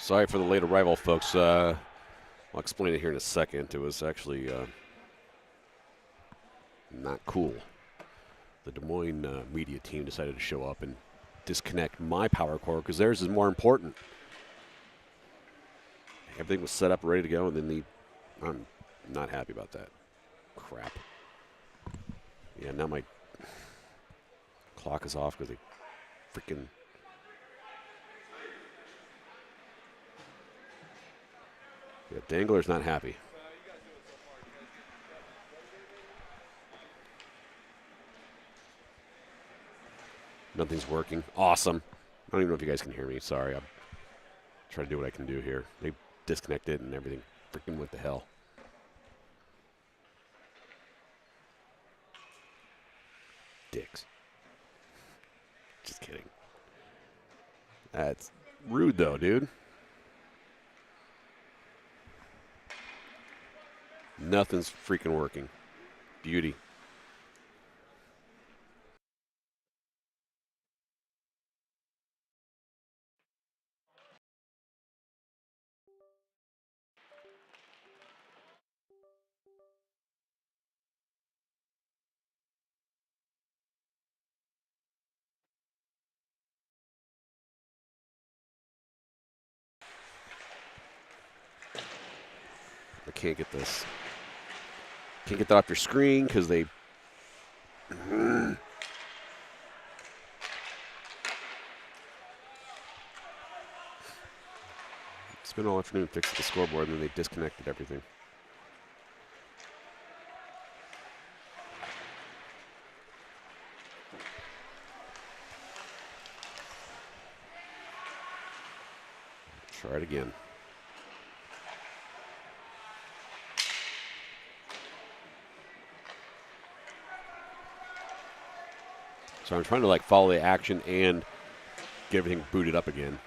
Sorry for the late arrival, folks. I'll explain it here in a second. It was actually not cool. The Des Moines media team decided to show up and disconnect my power cord because theirs is more important. Everything was set up, ready to go, and then I'm not happy about that. Crap. Yeah, now my clock is off because they freaking... Yeah, Dangler's not happy. Nothing's working. Awesome. I don't even know if you guys can hear me. Sorry. I'm trying to do what I can do here. They disconnected and everything freaking went to hell. Dicks. Just kidding. That's rude, though, dude. Nothing's freaking working. Beauty. I can't get this. Can't get that off your screen because they... Spent all afternoon fixing the scoreboard, and then they disconnected everything. Try it again. So I'm trying to like follow the action and get everything booted up again.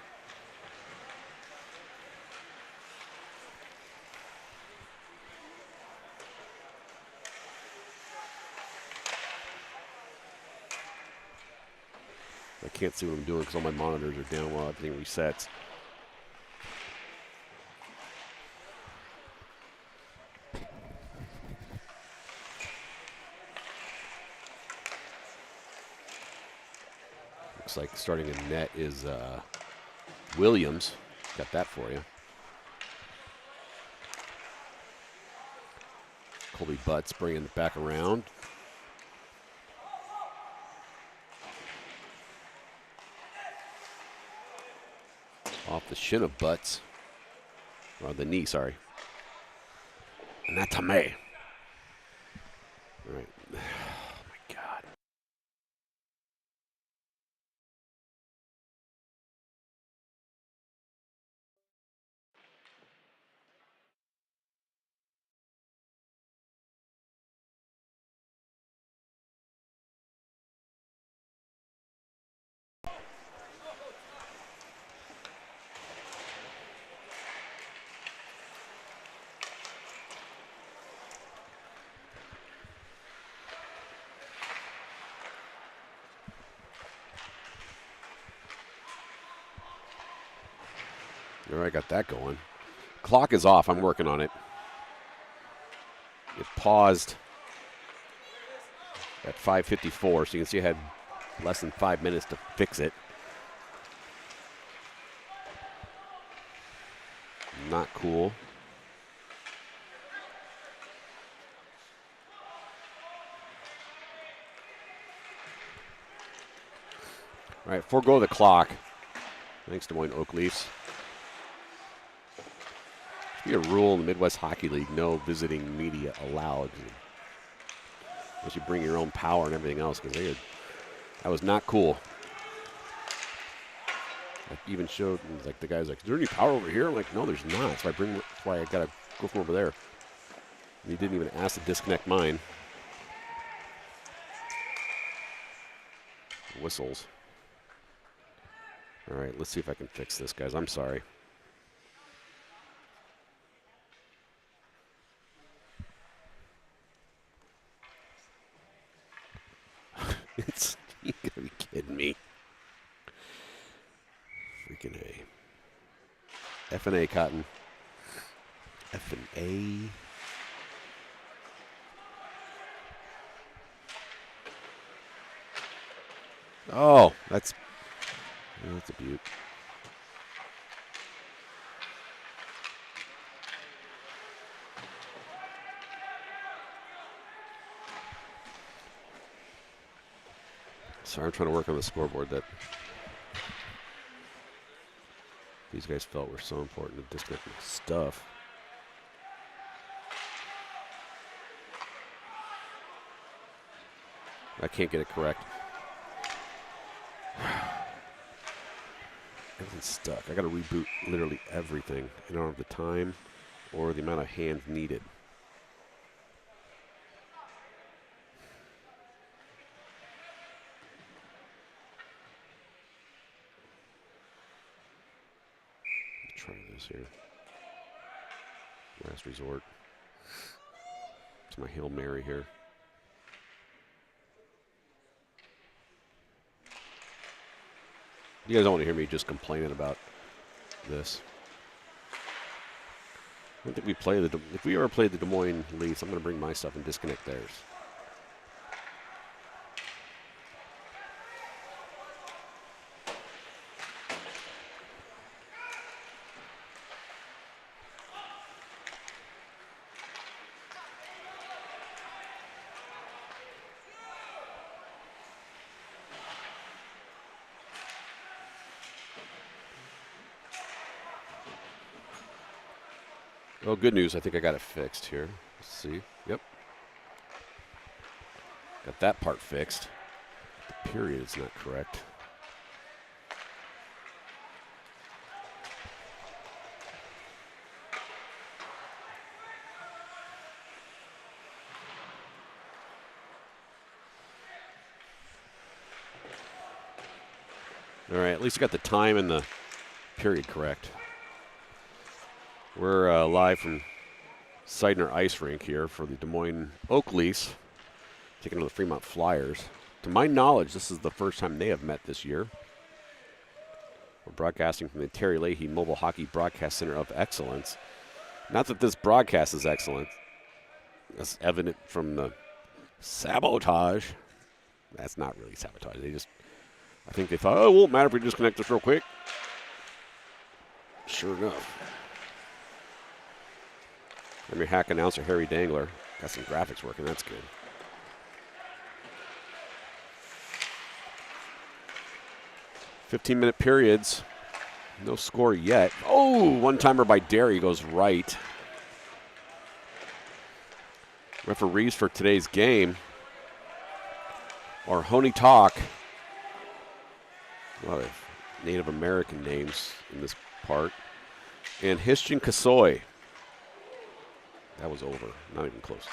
I can't see what I'm doing because all my monitors are down while everything resets. Looks like starting in net is Williams. Got that for you. Colby Butts bringing it back around. Off the shin of Butts. Or the knee, sorry. Natame. All right. Oh, my God. All right, got that going. Clock is off. I'm working on it. It paused at 5:54, so you can see I had less than 5 minutes to fix it. Not cool. All right, forego the clock. Thanks to Des Moines Oak Leafs. Should be a rule in the Midwest Hockey League, no visiting media allowed. Unless you bring your own power and everything else, because that was not cool. I even showed, like, the guy's like, is there any power over here? I'm like, no, there's not. So that's why I got to go from over there. And he didn't even ask to disconnect mine. Whistles. All right, let's see if I can fix this, guys. I'm sorry. You gotta be kidding me. Freaking A. F&A, Cotton. F&A. Oh, that's a beaut. Sorry, I'm trying to work on the scoreboard that these guys felt were so important to disconnect my stuff. I can't get it correct. Everything's stuck. I got to reboot literally everything. I don't have the time or the amount of hands needed. Let's try this here. Last resort. It's my Hail Mary here. You guys don't want to hear me just complaining about this. I don't think we play the. If we ever played the Des Moines Leafs, I'm going to bring my stuff and disconnect theirs. Well, good news. I think I got it fixed here. Let's see. Yep. Got that part fixed. The period is not correct. All right, at least I got the time and the period correct. We're live from Seidner Ice Rink here for the Des Moines Oak Leafs, taking on the Fremont Flyers. To my knowledge, this is the first time they have met this year. We're broadcasting from the Terry Leahy Mobile Hockey Broadcast Center of Excellence. Not that this broadcast is excellent. That's evident from the sabotage. That's not really sabotage. I think they thought, oh, it won't matter if we disconnect this real quick. Sure enough. I'm your hack announcer, Harry Dangler. Got some graphics working. That's good. "15-minute periods. No score yet. Oh, one-timer by Derry goes right. Referees for today's game are Honey Talk. A lot of Native American names in this part. And Hishchin Kasoy. That was over. Not even close.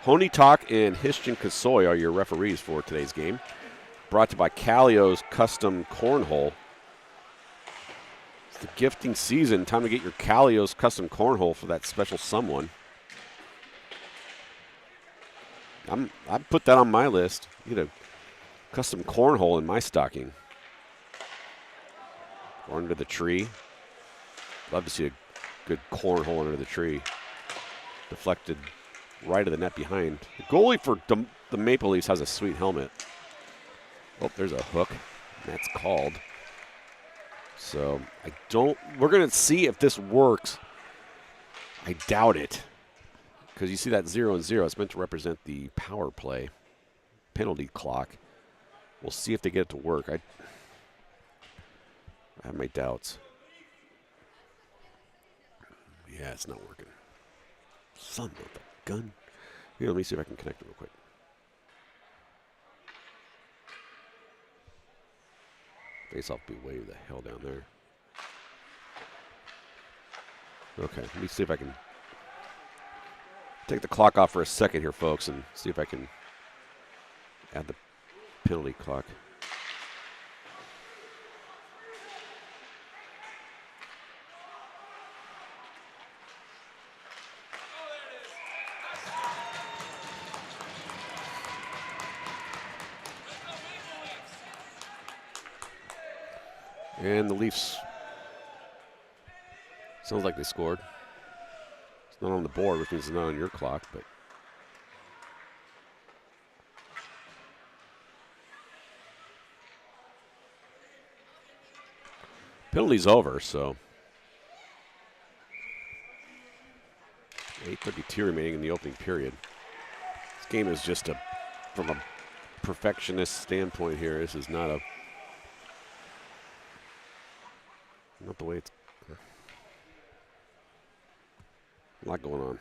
Honey Talk and Hishchin Kasoy are your referees for today's game. Brought to you by Callio's Custom Cornhole. It's the gifting season. Time to get your Callio's Custom Cornhole for that special someone. I put that on my list. Get a custom cornhole in my stocking. Or under the tree. Love to see a good cornhole under the tree. Deflected right of the net behind. The goalie for the Maple Leafs has a sweet helmet. Oh, there's a hook. That's called. So we're going to see if this works. I doubt it. Because you see that 0 and 0. It's meant to represent the power play penalty clock. We'll see if they get it to work. I have my doubts. Yeah, it's not working. Son of a gun. Here, let me see if I can connect it real quick. Face off be way the hell down there. Okay, let me see if I can take the clock off for a second here, folks, and see if I can add the penalty clock. And the Leafs Sounds like they scored. It's not on the board, which means it's not on your clock, but. Penalty's over, so. 8:52 remaining in the opening period. This game is just from a perfectionist standpoint here, this is not the way it's. A lot going on.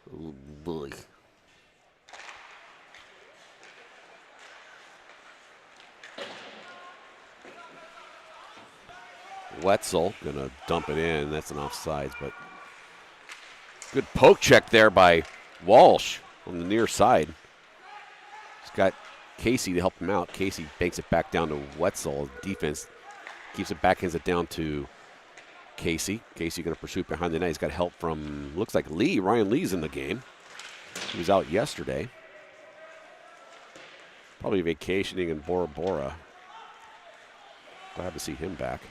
Oh boy. Wetzel gonna dump it in. That's an offsides, but good poke check there by Walsh on the near side. He's got Casey to help him out. Casey banks it back down to Wetzel. Defense keeps it back, hands it down to Casey. Casey going to pursue it behind the net. He's got help from, looks like Lee. Ryan Lee's in the game. He was out yesterday. Probably vacationing in Bora Bora. Glad to see him back.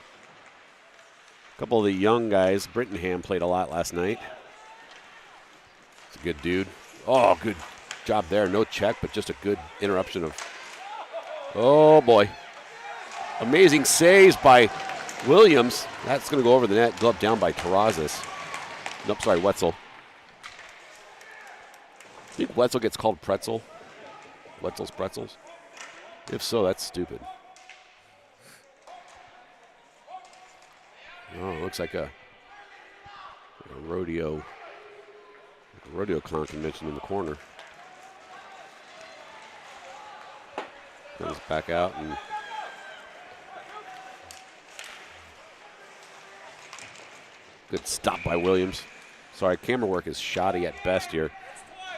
A couple of the young guys. Brittenham played a lot last night. He's a good dude. Oh, good job there. No check, but just a good interruption of. Oh, boy. Amazing saves by Williams. That's going to go over the net. Glove down by Terrazas. Nope, sorry, Wetzel. I think Wetzel gets called pretzel. Wetzel's pretzels. If so, that's stupid. Oh, it looks like a rodeo clown convention in the corner. Comes back out and good stop by Williams. Sorry, camera work is shoddy at best here.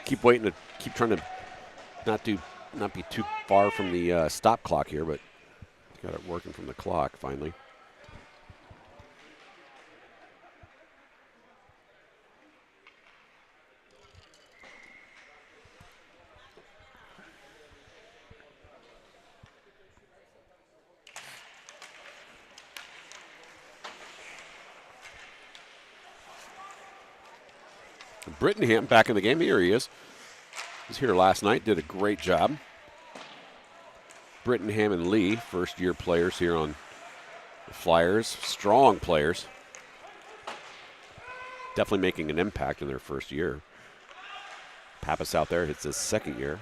Keep trying to not be too far from the stop clock here, but got it working from the clock finally. Brittenham back in the game. Here he is. He was here last night. Did a great job. Brittenham and Lee, first-year players here on the Flyers. Strong players. Definitely making an impact in their first year. Pappas out there. It's his second year.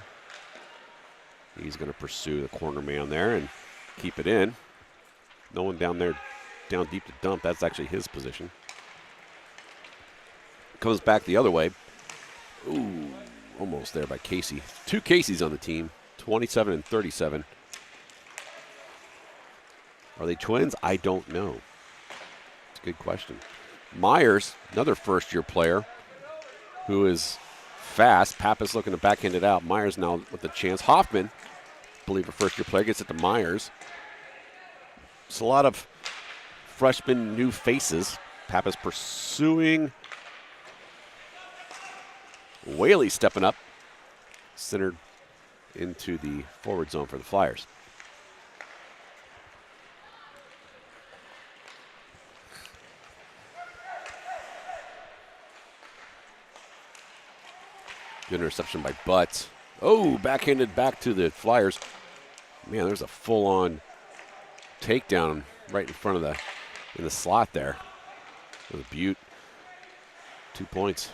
He's going to pursue the corner man there and keep it in. No one down there, down deep to dump. That's actually his position. Comes back the other way. Ooh, almost there by Casey. Two Caseys on the team, 27 and 37. Are they twins? I don't know. It's a good question. Myers, another first-year player who is fast. Pappas looking to backhand it out. Myers now with the chance. Hoffman, I believe a first-year player, gets it to Myers. It's a lot of freshman new faces. Pappas pursuing. Whaley stepping up, centered into the forward zone for the Flyers. Good interception by Butts. Oh, backhanded back to the Flyers. Man, there's a full-on takedown right in front of in the slot there. With a beaut. 2 points.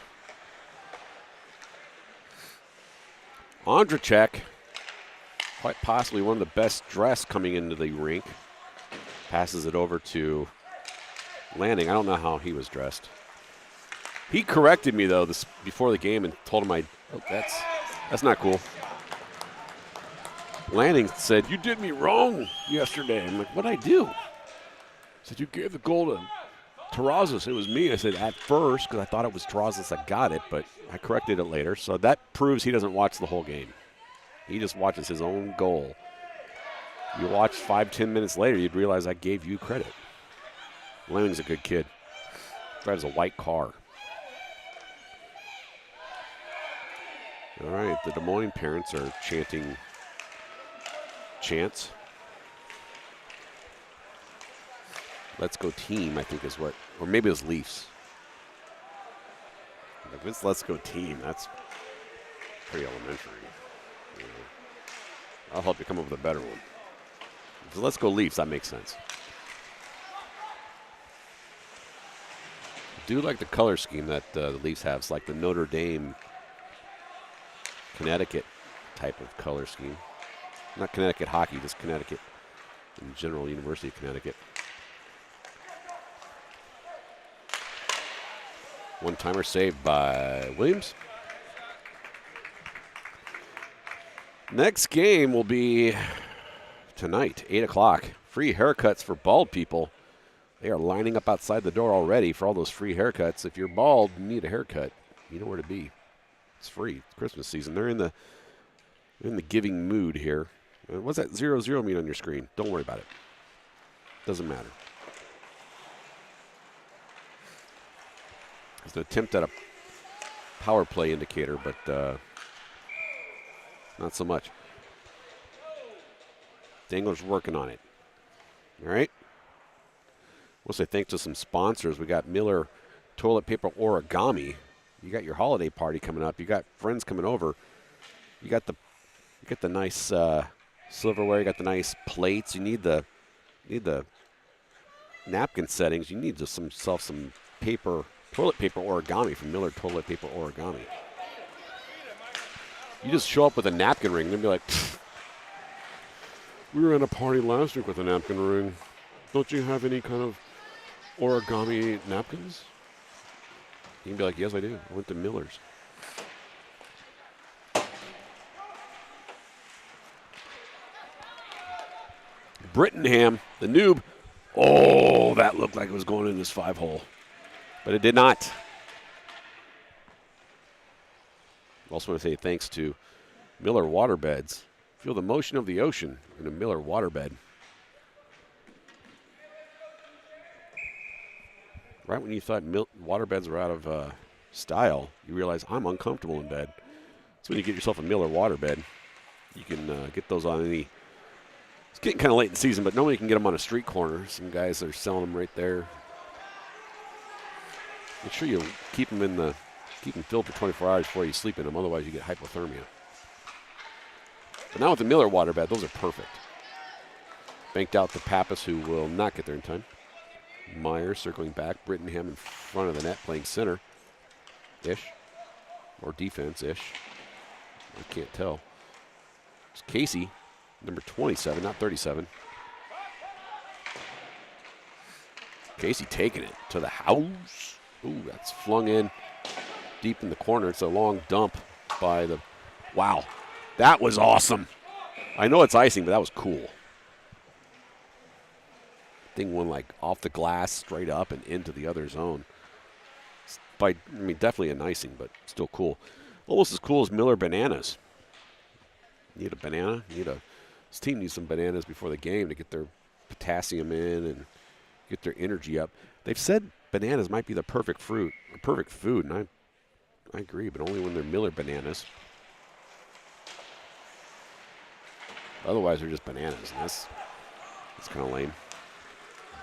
Ondrachek, quite possibly one of the best dressed coming into the rink. Passes it over to Lanning. I don't know how he was dressed. He corrected me, though, before the game and told him that's not cool. Lanning said, "You did me wrong yesterday." I'm like, "What'd I do?" He said, "You gave the goal to Terrazas." It was me. I said, "At first," because I thought it was Terrazas that got it, but I corrected it later. So that proves he doesn't watch the whole game. He just watches his own goal. You watch 5-10 minutes later, you'd realize I gave you credit. Lanning's a good kid. Drives a white car. All right, the Des Moines parents are chanting chants. Let's go team, I think is what, or maybe it was Leafs. If it's let's go team, that's pretty elementary. You know. I'll help you come up with a better one. So let's go Leafs, that makes sense. I do like the color scheme that the Leafs have. It's like the Notre Dame, Connecticut type of color scheme. Not Connecticut hockey, just Connecticut in general, University of Connecticut. One-timer saved by Williams. Next game will be tonight, 8 o'clock. Free haircuts for bald people. They are lining up outside the door already for all those free haircuts. If you're bald and need a haircut, you know where to be. It's free. It's Christmas season. They're in the giving mood here. What's that 0-0 mean on your screen? Don't worry about it. Doesn't matter. It's an attempt at a power play indicator, but not so much. Dangler's working on it. All right. We'll say thanks to some sponsors. We got Miller Toilet Paper Origami. You got your holiday party coming up. You got friends coming over. You got the nice silverware. You got the nice plates. You need the napkin settings. You need just some paper, toilet paper origami from Miller Toilet Paper Origami. You just show up with a napkin ring and be like, we were at a party last week with a napkin ring. Don't you have any kind of origami napkins? You can be like, yes, I do. I went to Miller's. Brittenham, the noob. Oh, that looked like it was going in this 5-hole. But it did not. I also want to say thanks to Miller Waterbeds. Feel the motion of the ocean in a Miller waterbed. Right when you thought waterbeds were out of style, you realize I'm uncomfortable in bed. So when you get yourself a Miller waterbed, you can get those on any. It's getting kind of late in the season, but nobody can get them on a street corner. Some guys are selling them right there. Make sure you keep them filled for 24 hours before you sleep in them. Otherwise, you get hypothermia. But now with the Miller waterbed, those are perfect. Banked out to Pappas, who will not get there in time. Meyer circling back. Brittenham in front of the net, playing center-ish. Or defense-ish. I can't tell. It's Casey, number 27, not 37. Casey taking it to the house. Ooh, that's flung in deep in the corner. It's a long dump by the... Wow. That was awesome. I know it's icing, but that was cool. Thing went like off the glass, straight up, and into the other zone. Definitely an icing, but still cool. Almost as cool as Miller bananas. Need a banana? This team needs some bananas before the game to get their potassium in and get their energy up. They've said bananas might be the perfect fruit, or perfect food, and I agree, but only when they're Miller bananas. Otherwise, they're just bananas, and that's kind of lame.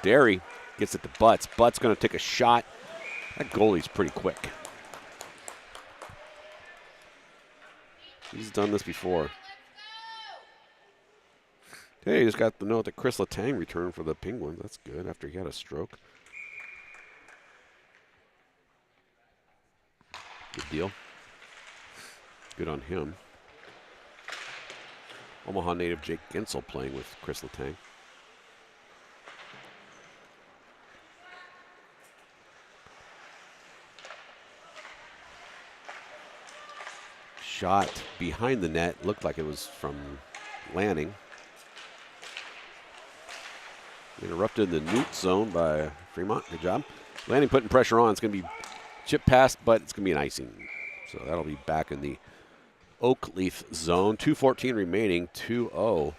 Derry gets it to Butts. Butts going to take a shot. That goalie's pretty quick. He's done this before. Hey, just got the note that Chris Letang returned for the Penguins. That's good after he had a stroke. Good deal. Good on him. Omaha native Jake Gensel playing with Chris Letang. Shot behind the net. Looked like it was from Lanning. Interrupted in the Newt zone by Fremont. Good job. Lanning putting pressure on. It's going to be chip pass, but it's going to be an icing. So that'll be back in the Oak Leaf zone. 2:14 remaining. 2-0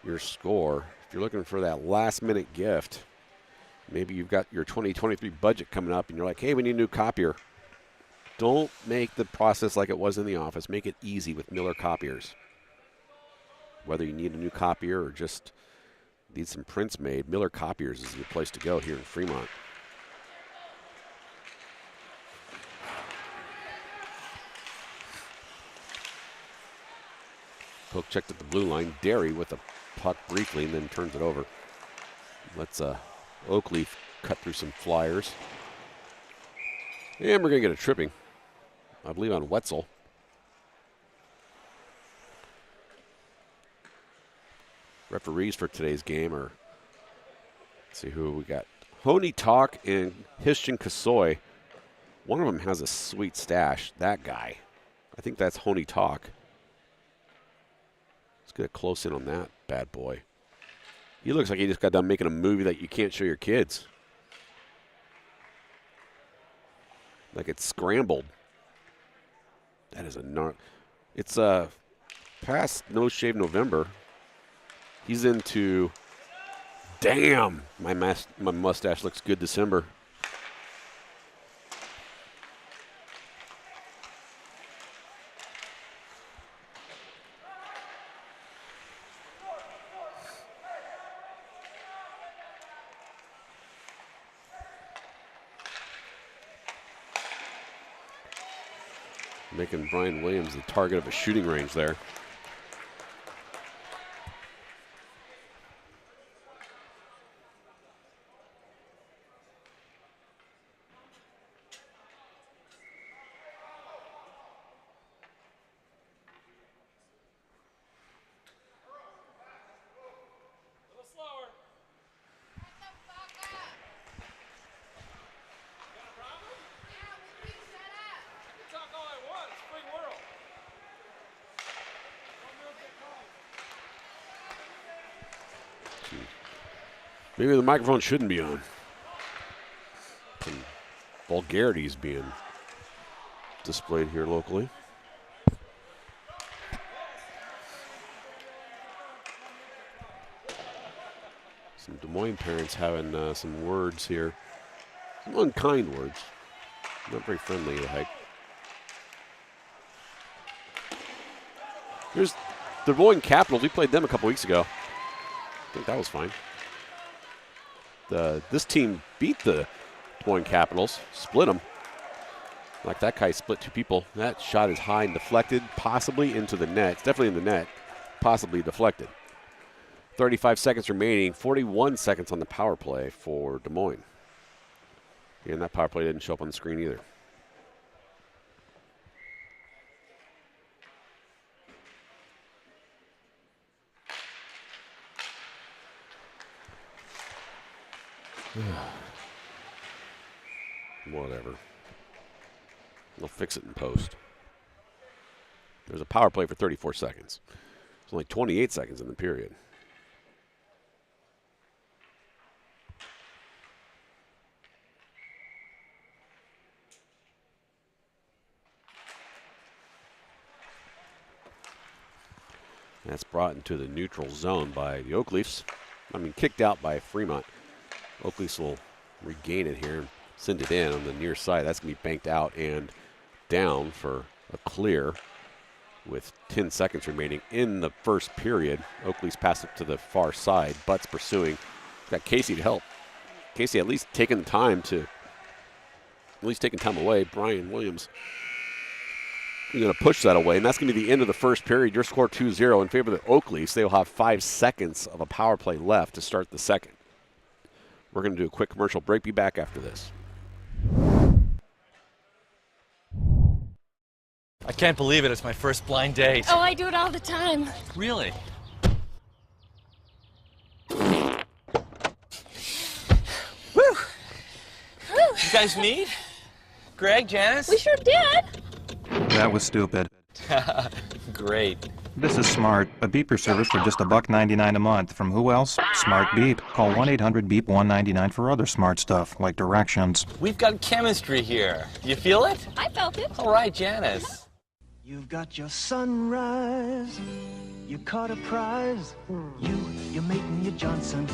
your score. If you're looking for that last-minute gift, Maybe you've got your 2023 budget coming up and you're like, hey, we need a new copier. Don't make the process like it was in the office. Make it easy with Miller copiers. Whether you need a new copier or just need some prints made, Miller copiers is the place to go here in Fremont. Poke checked at the blue line. Derry with the puck briefly and then turns it over. Let's Oakleaf cut through some flyers. And we're going to get a tripping, I believe, on Wetzel. Referees for today's game are, let's see who we got. Honey Talk and Hishchin Kasoy. One of them has a sweet stash. That guy. I think that's Honey Talk. Let's get a close in on that bad boy. He looks like he just got done making a movie that you can't show your kids. Like it's scrambled. That is a it's past No Shave November. He's into, damn, my mustache looks good December. Making Brian Williams the target of a shooting range there. Maybe the microphone shouldn't be on. Some vulgarities being displayed here locally. Some Des Moines parents having some words here. Some unkind words. Not very friendly, the hike. Here's the Des Moines Capitals. We played them a couple weeks ago. I think that was fine. This team beat the Des Moines Capitals, split them. Like that guy split two people. That shot is high and deflected, possibly into the net. It's definitely in the net, possibly deflected. 35 seconds remaining, 41 seconds on the power play for Des Moines. And that power play didn't show up on the screen either. Whatever. They'll fix it in post. There's a power play for 34 seconds. It's only 28 seconds in the period. That's brought into the neutral zone by the Oakleafs. Kicked out by Fremont. Oakleafs will regain it here and send it in on the near side. That's going to be banked out and down for a clear with 10 seconds remaining in the first period. Oakleafs pass it to the far side. Butts pursuing. Got Casey to help. Casey at least taking time away. Brian Williams is going to push that away, and that's going to be the end of the first period. Your score 2-0 in favor of the Oakleafs. They will have 5 seconds of a power play left to start the second. We're going to do a quick commercial break. Be back after this. I can't believe it. It's my first blind date. Oh, I do it all the time. Really? Woo! You guys meet? Greg, Janice? We sure did. That was stupid. Great. This is Smart, a beeper service for just $1.99 a month. From who else? Smart Beep. Call 1-800-BEEP-199 for other smart stuff, like directions. We've got chemistry here. You feel it? I felt it. All right, Janice. You've got your sunrise, you caught a prize, you, your mate and your Johnson.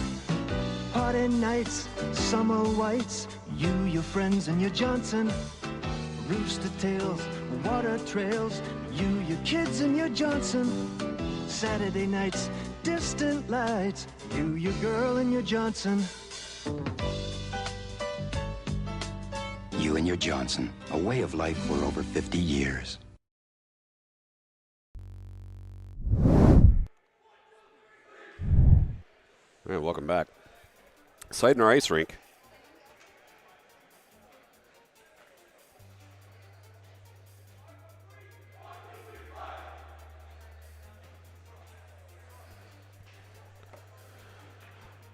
Party nights, summer whites, you, your friends, and your Johnson. Rooster tails, water trails, you, your kids, and your Johnson. Saturday nights, distant lights, you, your girl, and your Johnson. You and your Johnson, a way of life for over 50 years. All right, welcome back. Seidner Ice Rink.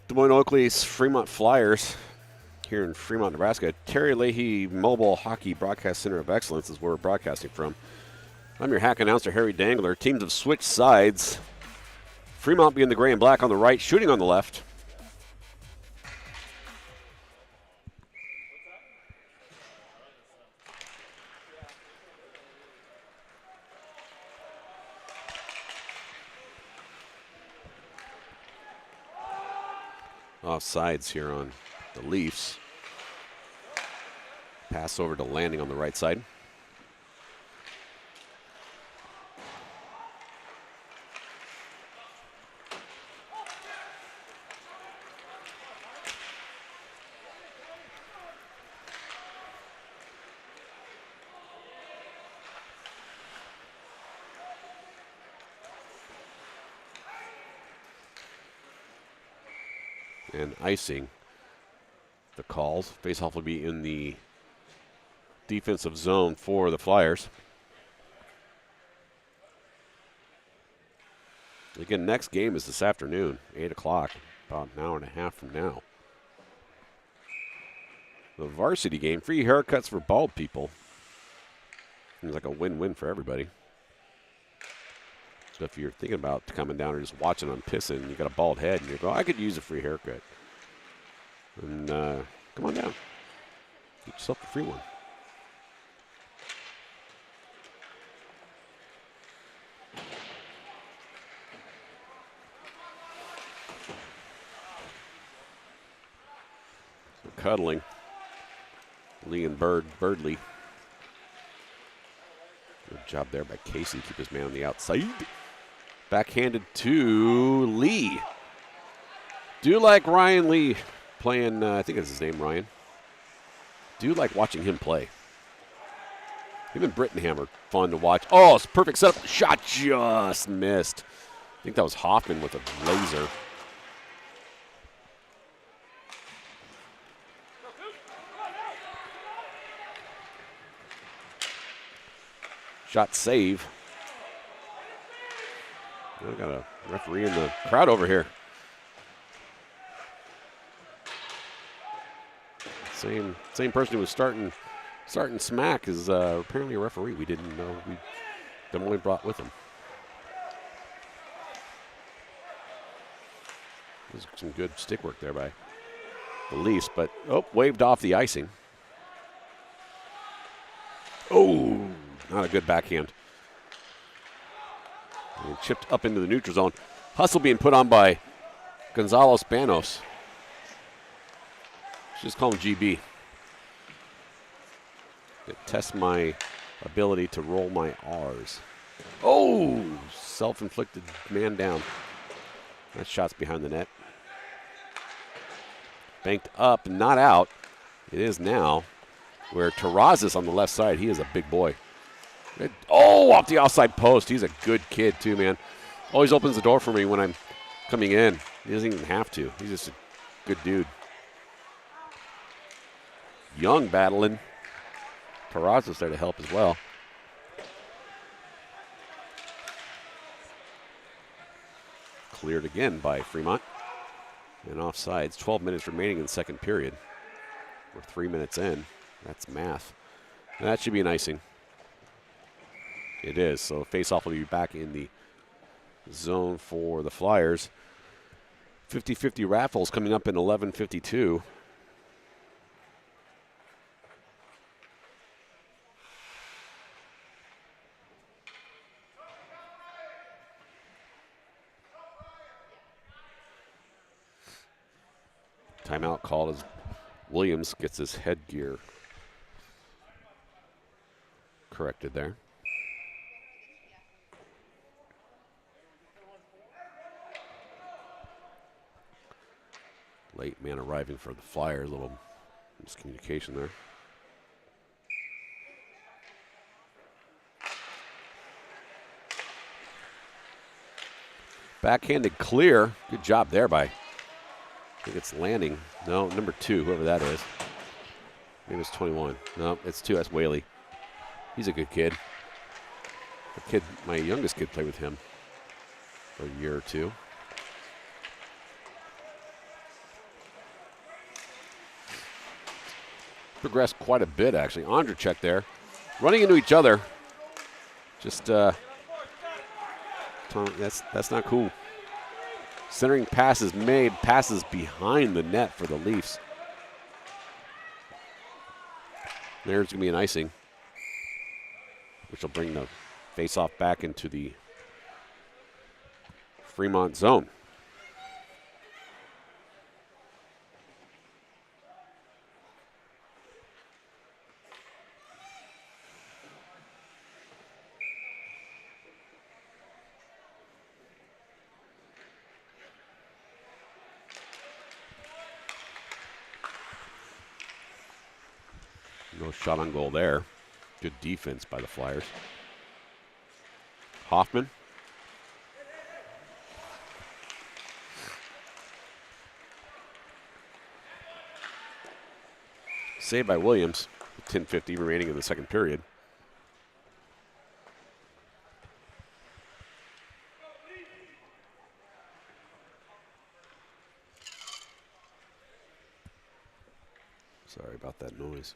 Des Moines Oakley's Fremont Flyers here in Fremont, Nebraska. Terry Leahy Mobile Hockey Broadcast Center of Excellence is where we're broadcasting from. I'm your hack announcer, Harry Dangler. Teams have switched sides. Fremont being the gray and black on the right, shooting on the left. Offsides here on the Leafs. Pass over to Landing on the right side. And icing the calls. Faceoff will be in the defensive zone for the Flyers. Again, next game is this afternoon, 8 o'clock, about an hour and a half from now. The varsity game, free haircuts for bald people. Seems like a win-win for everybody. So if you're thinking about coming down or just watching on pissing, you got a bald head, and you go, I could use a free haircut. And come on down. Get yourself a free one. So cuddling. Lee and Birdley. Good job there by Casey. Keep his man on the outside. Backhanded to Lee. Do like Ryan Lee playing, I think it's his name, Ryan. Do like watching him play. Him and Brittenham are fun to watch. Oh, it's a perfect setup. Shot just missed. I think that was Hoffman with a laser. Shot save. We got a referee in the crowd over here. Same person who was starting smack is apparently a referee. We didn't know. Them only brought with him. There's some good stick work there by the Leafs, but waved off the icing. Oh, not a good backhand. And chipped up into the neutral zone. Hustle being put on by Gonzalo Spanos. Just call him GB. It tests my ability to roll my R's. Oh, self-inflicted man down. That shot's behind the net. Banked up, not out. It is now. Where Terrazas on the left side, he is a big boy. Off the outside post. He's a good kid too, man. Always opens the door for me when I'm coming in. He doesn't even have to. He's just a good dude. Young battling. Terrazas there to help as well. Cleared again by Fremont. And offsides. 12 minutes remaining in the second period. We're 3 minutes in. That's math. And that should be an icing. It is. So face-off will be back in the zone for the Flyers. 50-50 raffles coming up in 11:52. Timeout called as Williams gets his headgear corrected there. Late man arriving for the Flyers. A little miscommunication there. Backhanded clear. Good job there by, I think it's Landing. No, number 2, whoever that is. Maybe it's 21. No, it's 2. That's Whaley. He's a good kid. My youngest kid played with him for a year or two. Progressed quite a bit, actually. Ondrejek there. Running into each other. Just, that's not cool. Centering passes made. Passes behind the net for the Leafs. There's going to be an icing, which will bring the face-off back into the Fremont zone. No shot on goal there. Good defense by the Flyers. Hoffman. Saved by Williams. 10:50 remaining in the second period. Sorry about that noise.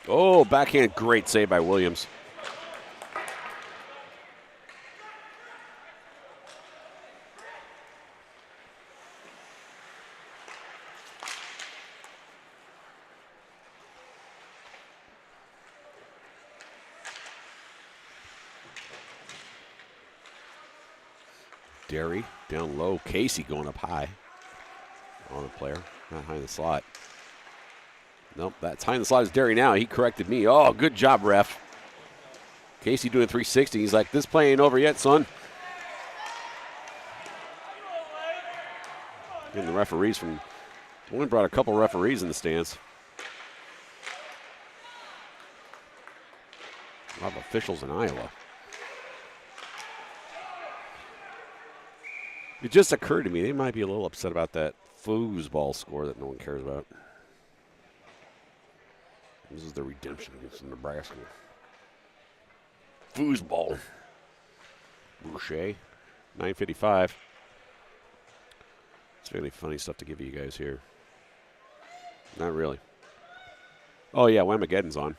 Oh, backhand, great save by Williams. Derry down low. Casey going up high on the player, not high in the slot. Nope, that's high in the slot is Derry now. He corrected me. Oh, good job, ref. Casey doing 360. He's like, this play ain't over yet, son. Getting the referees from, only brought a couple referees in the stands. A lot of officials in Iowa. It just occurred to me, they might be a little upset about that foosball score that no one cares about. This is the redemption against Nebraska. Foosball. Boucher. 9:55. It's really funny stuff to give you guys here. Not really. Oh, yeah, Whamageddon's on.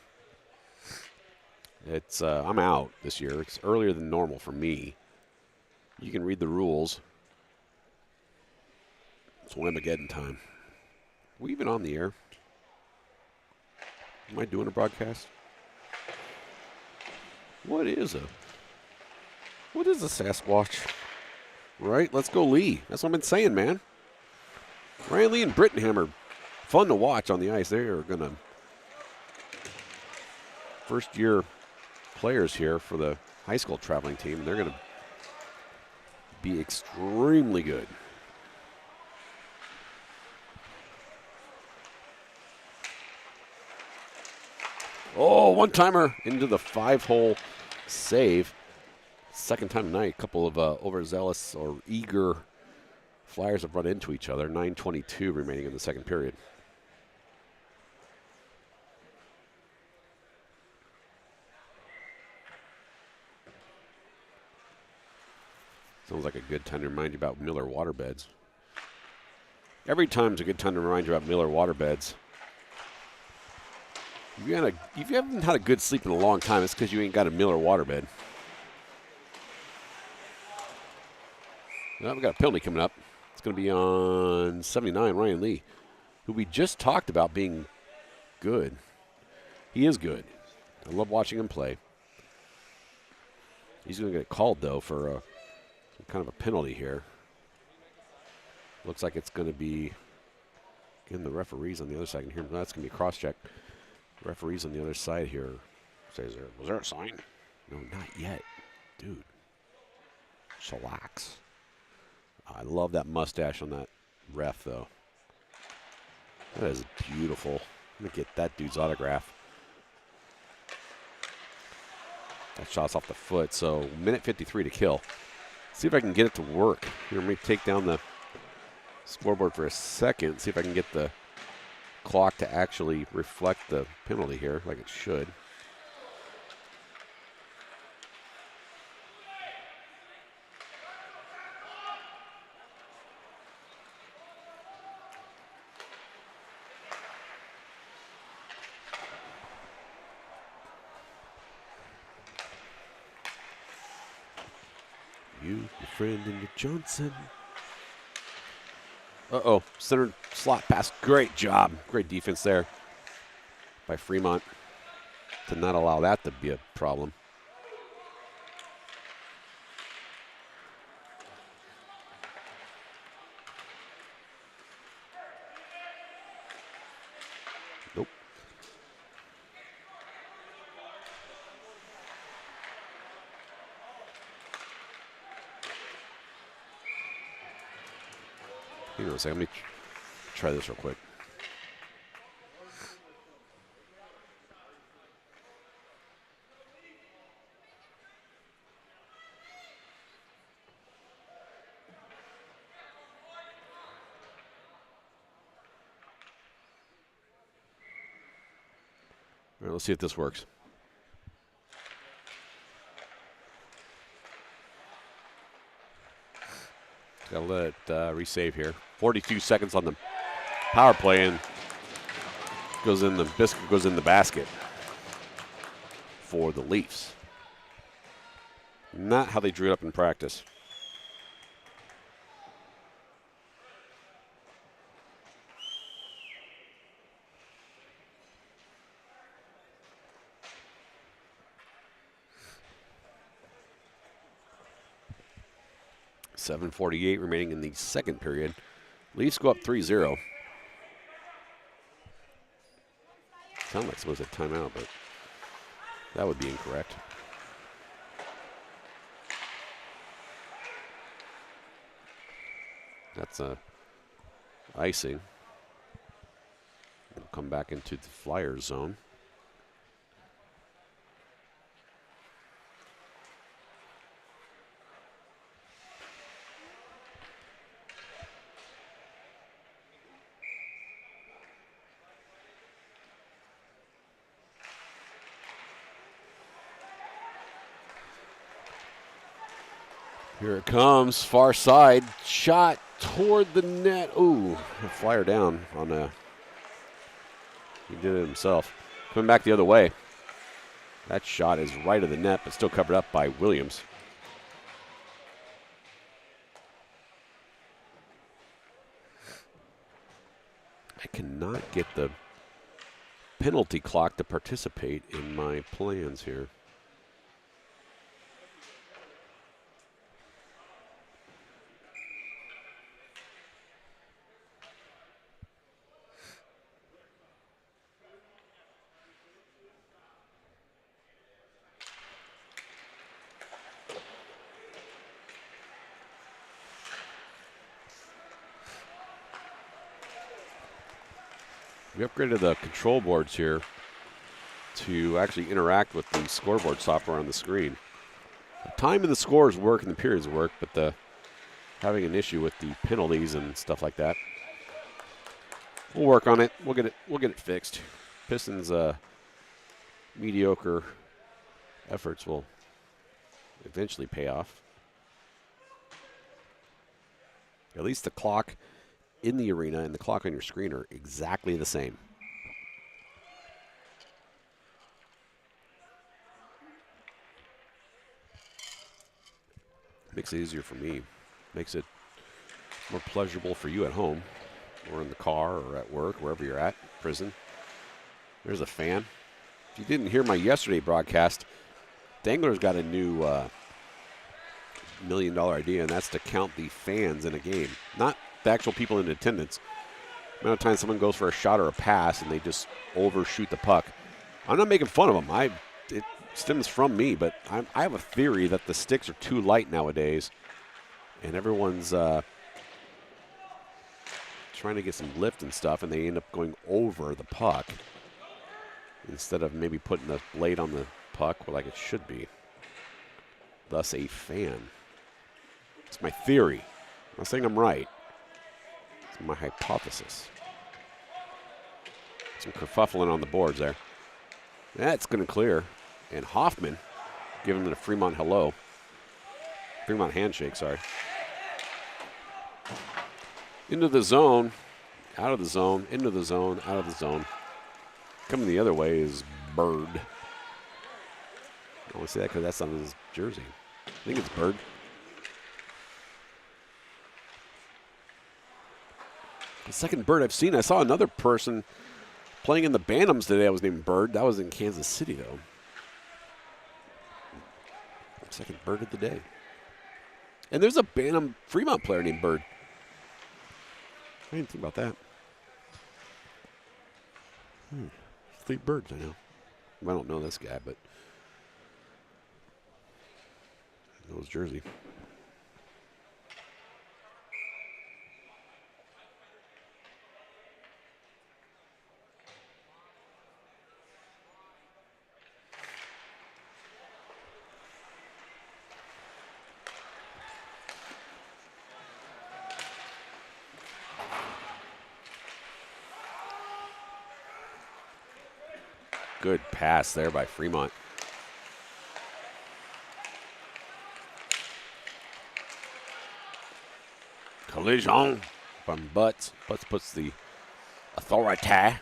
It's I'm out this year. It's earlier than normal for me. You can read the rules. It's Whamageddon time. Are we even on the air? Am I doing a broadcast? What is a Sasquatch? Right? Let's go Lee. That's what I've been saying, man. Ryan Lee and Brittenham are fun to watch on the ice. They are going to first-year players here for the high school traveling team. They're going to be extremely good. Oh, one-timer into the 5-hole save. Second time tonight, a couple of overzealous or eager Flyers have run into each other. 9:22 remaining in the second period. Sounds like a good time to remind you about Miller waterbeds. Every time's a good time to remind you about Miller waterbeds. If you haven't had a good sleep in a long time, it's because you ain't got a Miller waterbed. Well, we got a penalty coming up. It's going to be on 79, Ryan Lee, who we just talked about being good. He is good. I love watching him play. He's going to get called, though, for kind of a penalty here. Looks like it's going to be, again, the referees on the other side can hear him. That's going to be a cross-check. Referees on the other side here. Says there, was there a sign? No, not yet. Dude. Chillax. I love that mustache on that ref, though. That is beautiful. Let me get that dude's autograph. That shot's off the foot, so minute 53 to kill. See if I can get it to work. Here, let me take down the scoreboard for a second, see if I can get the clock to actually reflect the penalty here, like it should. You, your friend, and your Johnson. Uh-oh, center slot pass. Great job. Great defense there by Fremont to not allow that to be a problem. Nope. Hang on a second. Let me try this real quick. All right, let's see if this works. Gotta let it resave here. 42 seconds on the power play, and goes in the biscuit goes in the basket for the Leafs. Not how they drew it up in practice. .748 remaining in the second period. Leafs go up 3-0. Sound like supposed to timeout, but that would be incorrect. That's icing. We'll come back into the Flyers zone. Here it comes, far side, shot toward the net. Ooh, a Flyer down on a, he did it himself. Coming back the other way. That shot is right of the net, but still covered up by Williams. I cannot get the penalty clock to participate in my plans here. We upgraded the control boards here to actually interact with the scoreboard software on the screen. The time and the scores work and the periods work, but the having an issue with the penalties and stuff like that. We'll work on it. We'll get it fixed. Pistons mediocre efforts will eventually pay off. At least the clock in the arena and the clock on your screen are exactly the same. Makes it easier for me. Makes it more pleasurable for you at home or in the car or at work, wherever you're at, prison. There's a fan. If you didn't hear my yesterday broadcast, Dangler's got a new $1 million idea, and that's to count the fans in a game, not the actual people in attendance. The amount of times someone goes for a shot or a pass and they just overshoot the puck. I'm not making fun of them. It stems from me, but I have a theory that the sticks are too light nowadays, and everyone's trying to get some lift and stuff, and they end up going over the puck instead of maybe putting the blade on the puck like it should be. Thus a fan. It's my theory. I'm not saying I'm right. It's my hypothesis. Some kerfuffling on the boards there. That's going to clear. And Hoffman giving the Fremont hello. Fremont handshake, sorry. Into the zone. Out of the zone. Into the zone. Out of the zone. Coming the other way is Bird. I only say that because that's on his jersey. I think it's Bird. The second Bird I've seen. I saw another person playing in the Bantams today. I was named Bird. That was in Kansas City, though. Second Bird of the day. And there's a Bantam Fremont player named Bird. I didn't think about that. Three Birds, I know. I don't know this guy, but I know his jersey. Good pass there by Fremont. Collision from Butts. Butts puts the authority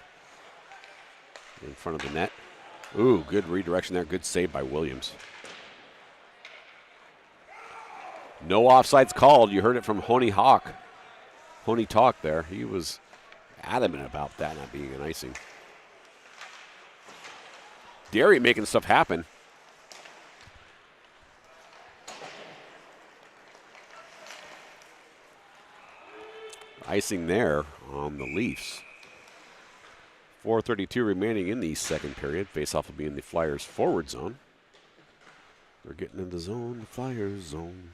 in front of the net. Ooh, good redirection there. Good save by Williams. No offsides called. You heard it from Honey Hawk. Honey Talk there. He was adamant about that not being an icing. Derry making stuff happen. Icing there on the Leafs. 4:32 remaining in the second period. Faceoff will be in the Flyers forward zone. They're getting in the zone, the Flyers zone.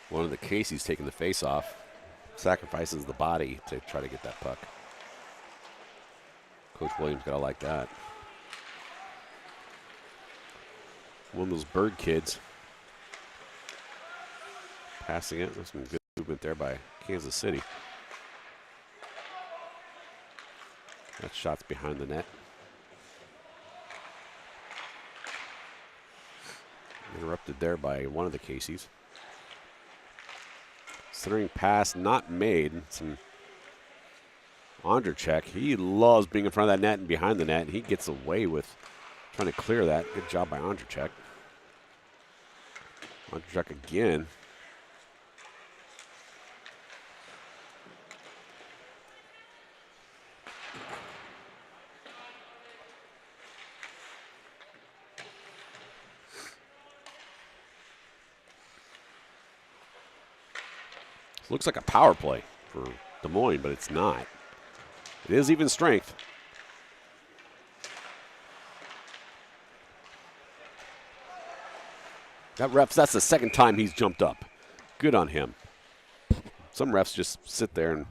One of the Casey's taking the face off, sacrifices the body to try to get that puck. Coach Williams gotta like that. One of those Bird kids passing it. There's some good movement there by Kansas City. That shot's behind the net. Interrupted there by one of the Casey's. Centering pass not made. Some Ondrejek. He loves being in front of that net and behind the net. And he gets away with trying to clear that. Good job by Ondrejek. Ondrejek again. Looks like a power play for Des Moines, but it's not. It is even strength. That ref, that's the second time he's jumped up. Good on him. Some refs just sit there and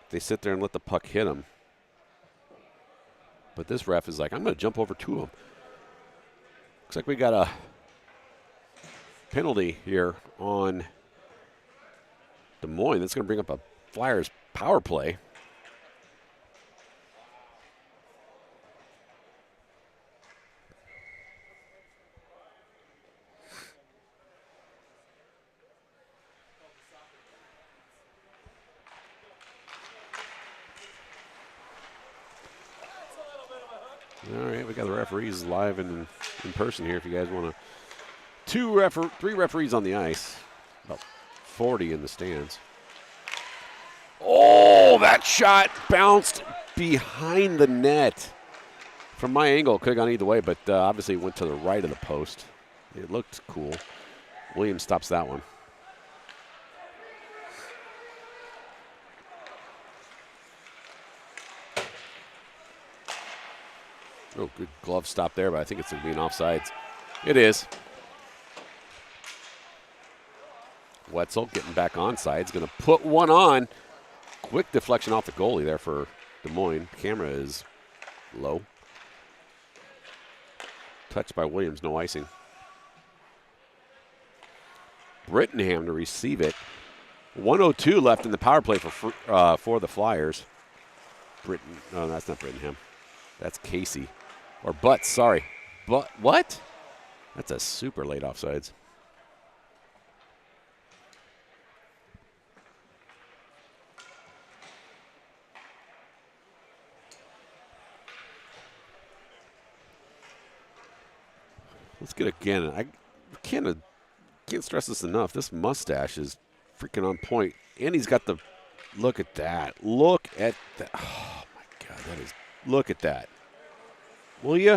they sit there and let the puck hit them. But this ref is like, I'm going to jump over to him. Looks like we got a penalty here on Des Moines. That's going to bring up a Flyers power play. All right, we got the referees live in person here if you guys want to. 3 referees on the ice. About 40 in the stands. Oh, that shot bounced behind the net. From my angle, it could have gone either way, but obviously it went to the right of the post. It looked cool. Williams stops that one. Oh, good glove stop there, but I think it's going to be an offsides. It is. Wetzel getting back onside. Going to put one on. Quick deflection off the goalie there for Des Moines. Camera is low. Touched by Williams, no icing. Brittingham to receive it. 1:02 left in the power play for the Flyers. No, that's not Brittingham. That's Casey. Or Butts, sorry. But what? That's a super late offsides. Let's get again. I can't stress this enough. This mustache is freaking on point. And he's got the, look at that. Look at that. Oh, my God. That is, look at that. Will you?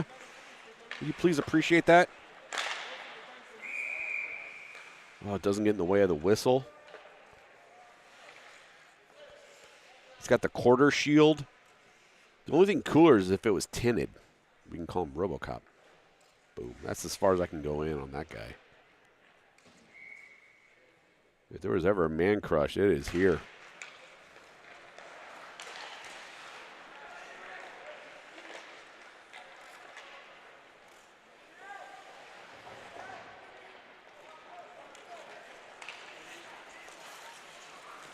Will you please appreciate that? Oh, it doesn't get in the way of the whistle. He's got the quarter shield. The only thing cooler is if it was tinted. We can call him RoboCop. Boom. That's as far as I can go in on that guy. If there was ever a man crush, it is here.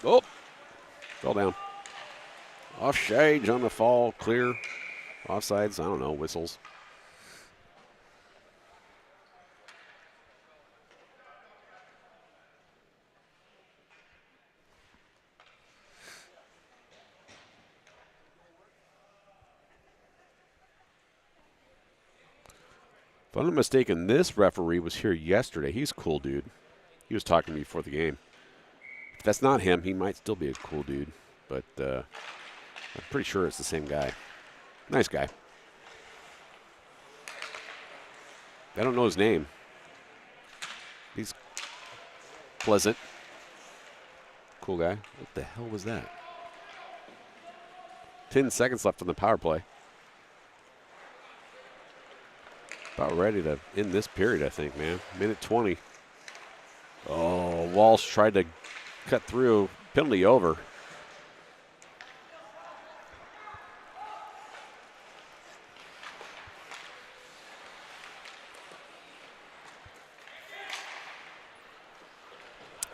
Oh, fell down. Offsides on the fall, clear. Offsides, I don't know, whistles. If I'm not mistaken, this referee was here yesterday. He's a cool dude. He was talking to me before the game. If that's not him, he might still be a cool dude. But I'm pretty sure it's the same guy. Nice guy. I don't know his name. He's pleasant. Cool guy. What the hell was that? 10 seconds left on the power play. About ready to end this period, I think, man. Minute 20. Oh, Walsh tried to cut through. Penalty over.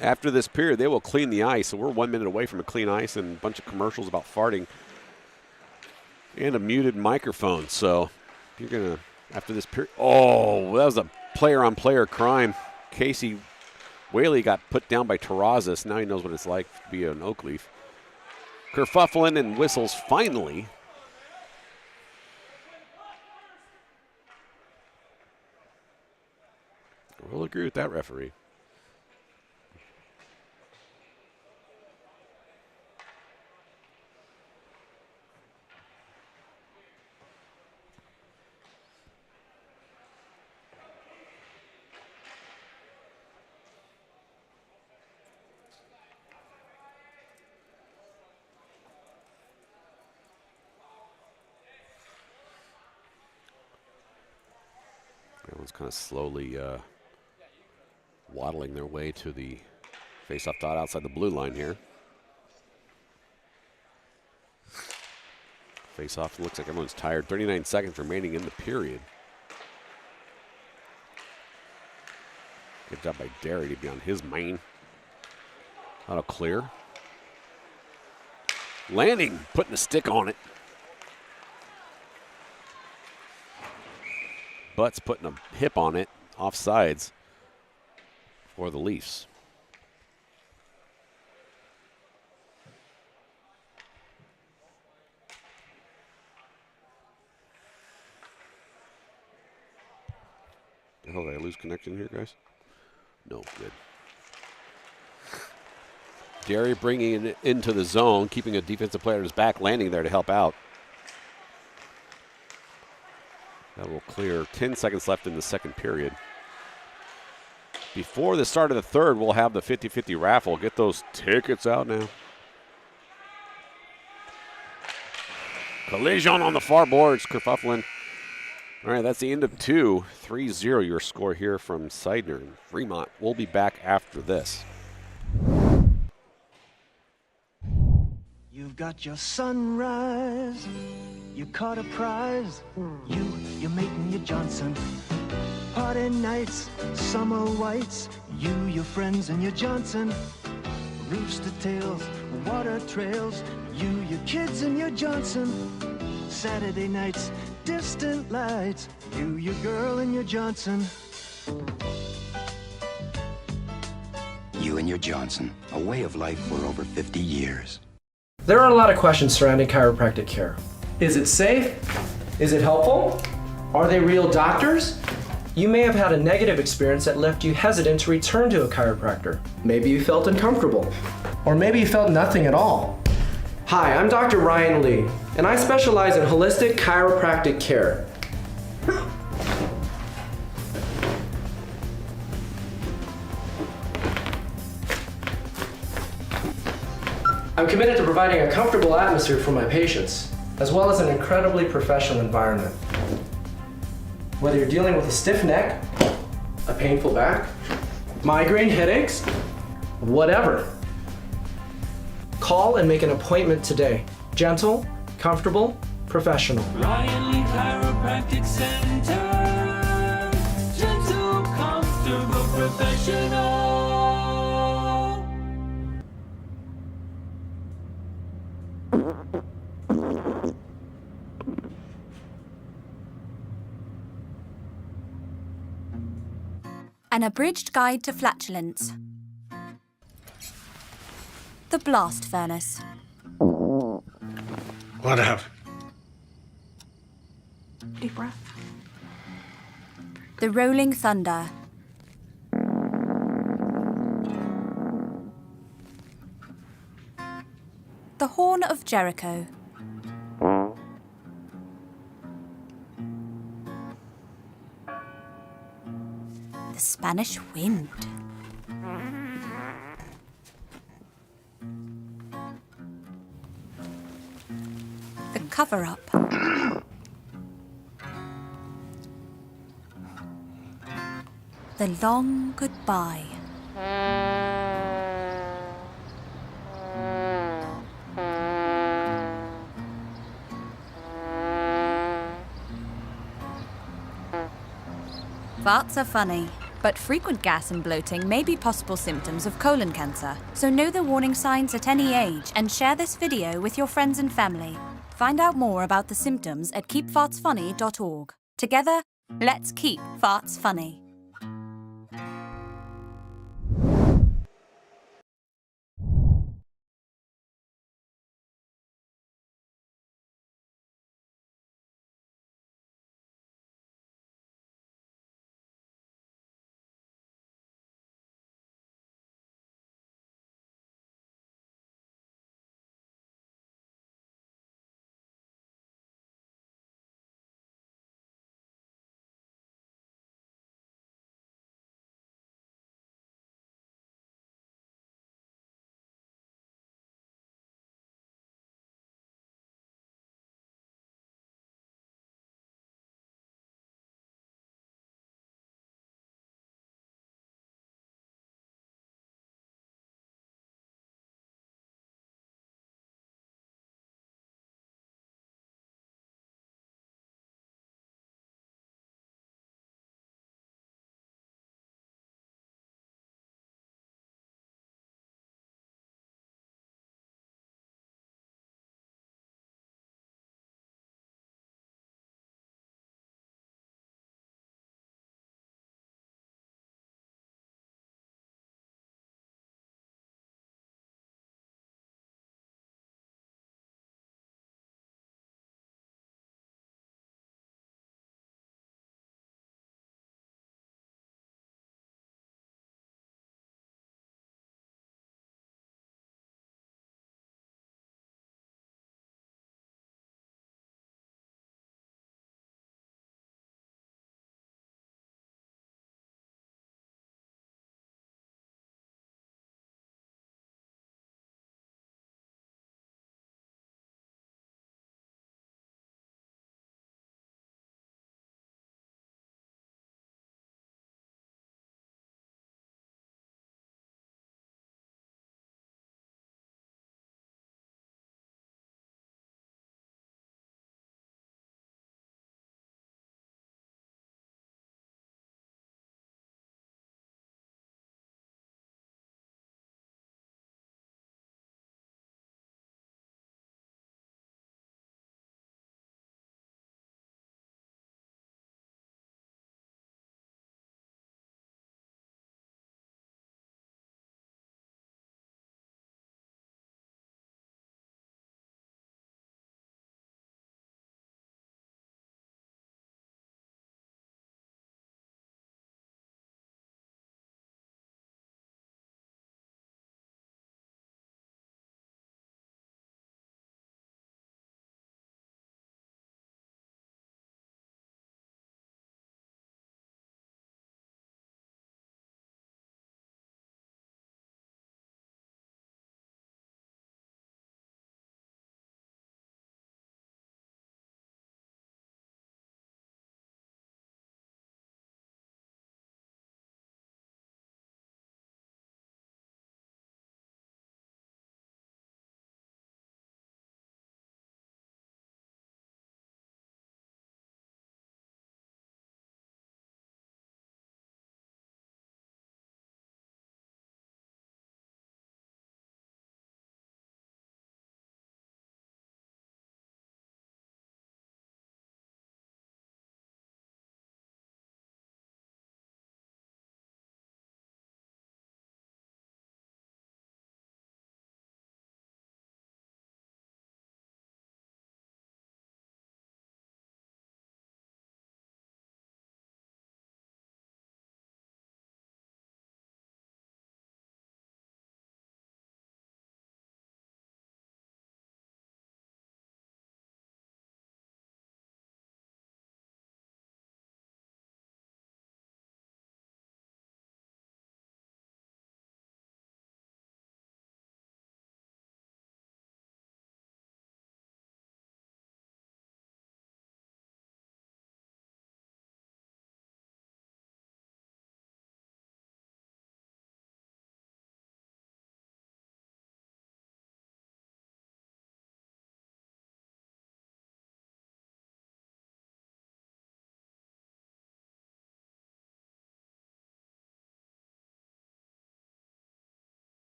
After this period, they will clean the ice. So we're 1 minute away from a clean ice and a bunch of commercials about farting and a muted microphone. So you're going to, after this period, oh, that was a player-on-player crime. Casey Whaley got put down by Terrazas. Now he knows what it's like to be an Oakleaf. Kerfuffling and whistles finally. We'll agree with that referee. Everyone's kind of slowly waddling their way to the face-off dot outside the blue line here. Face-off, looks like everyone's tired. 39 seconds remaining in the period. Good job by Derry to be on his main. Auto clear. Landing, putting a stick on it. Butts putting a hip on it, offsides for the Leafs. The hell, did I lose connection here, guys? No, good. Derry bringing it into the zone, keeping a defensive player at his back, landing there to help out. That will clear. 10 seconds left in the second period. Before the start of the third, we'll have the 50-50 raffle. Get those tickets out now. Collision on the far boards, kerfuffling. All right, that's the end of 2. 3-0 your score here from Seidner and Fremont. We'll be back after this. You've got your sunrise, you caught a prize, your mate and your Johnson. Party nights, summer whites, you, your friends and your Johnson. Rooster tails, water trails, you, your kids and your Johnson. Saturday nights, distant lights, you, your girl and your Johnson. You and your Johnson, a way of life for over 50 years. There are a lot of questions surrounding chiropractic care. Is it safe? Is it helpful? Are they real doctors? You may have had a negative experience that left you hesitant to return to a chiropractor. Maybe you felt uncomfortable. Or maybe you felt nothing at all. Hi, I'm Dr. Ryan Lee, and I specialize in holistic chiropractic care. I'm committed to providing a comfortable atmosphere for my patients, as well as an incredibly professional environment. Whether you're dealing with a stiff neck, a painful back, migraine headaches, whatever. Call and make an appointment today. Gentle, comfortable, professional. Ryan Lee Chiropractic Center. Gentle, comfortable, professional. An abridged guide to flatulence. The blast furnace. Whatever. Deep breath. The rolling thunder. The horn of Jericho. The Spanish wind. The cover-up. The long goodbye. Farts are funny, but frequent gas and bloating may be possible symptoms of colon cancer. So know the warning signs at any age and share this video with your friends and family. Find out more about the symptoms at keepfartsfunny.org. Together, let's keep farts funny.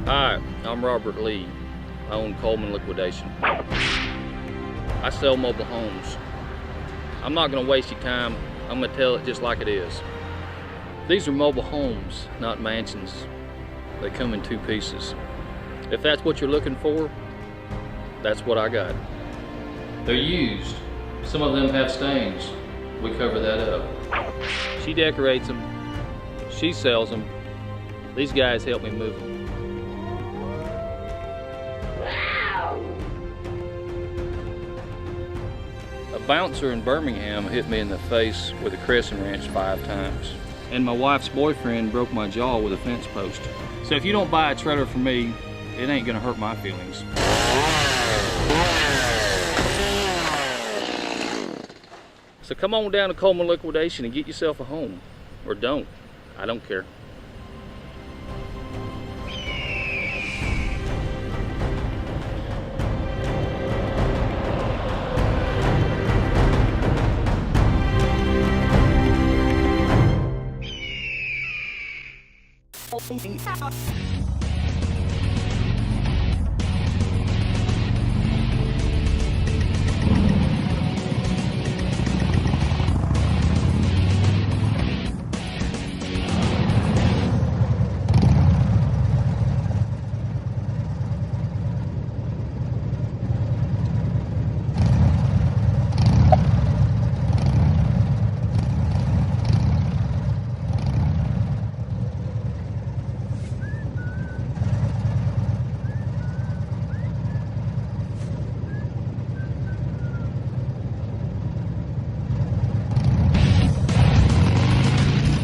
Hi, I'm Robert Lee. I own Coleman Liquidation. I sell mobile homes. I'm not going to waste your time. I'm going to tell it just like it is. These are mobile homes, not mansions. They come in 2 pieces. If that's what you're looking for, that's what I got. They're used. Some of them have stains. We cover that up. She decorates them. She sells them. These guys help me move them. A bouncer in Birmingham hit me in the face with a crescent wrench 5 times. And my wife's boyfriend broke my jaw with a fence post. So if you don't buy a trailer from me, it ain't gonna hurt my feelings. So come on down to Coleman Liquidation and get yourself a home. Or don't. I don't care.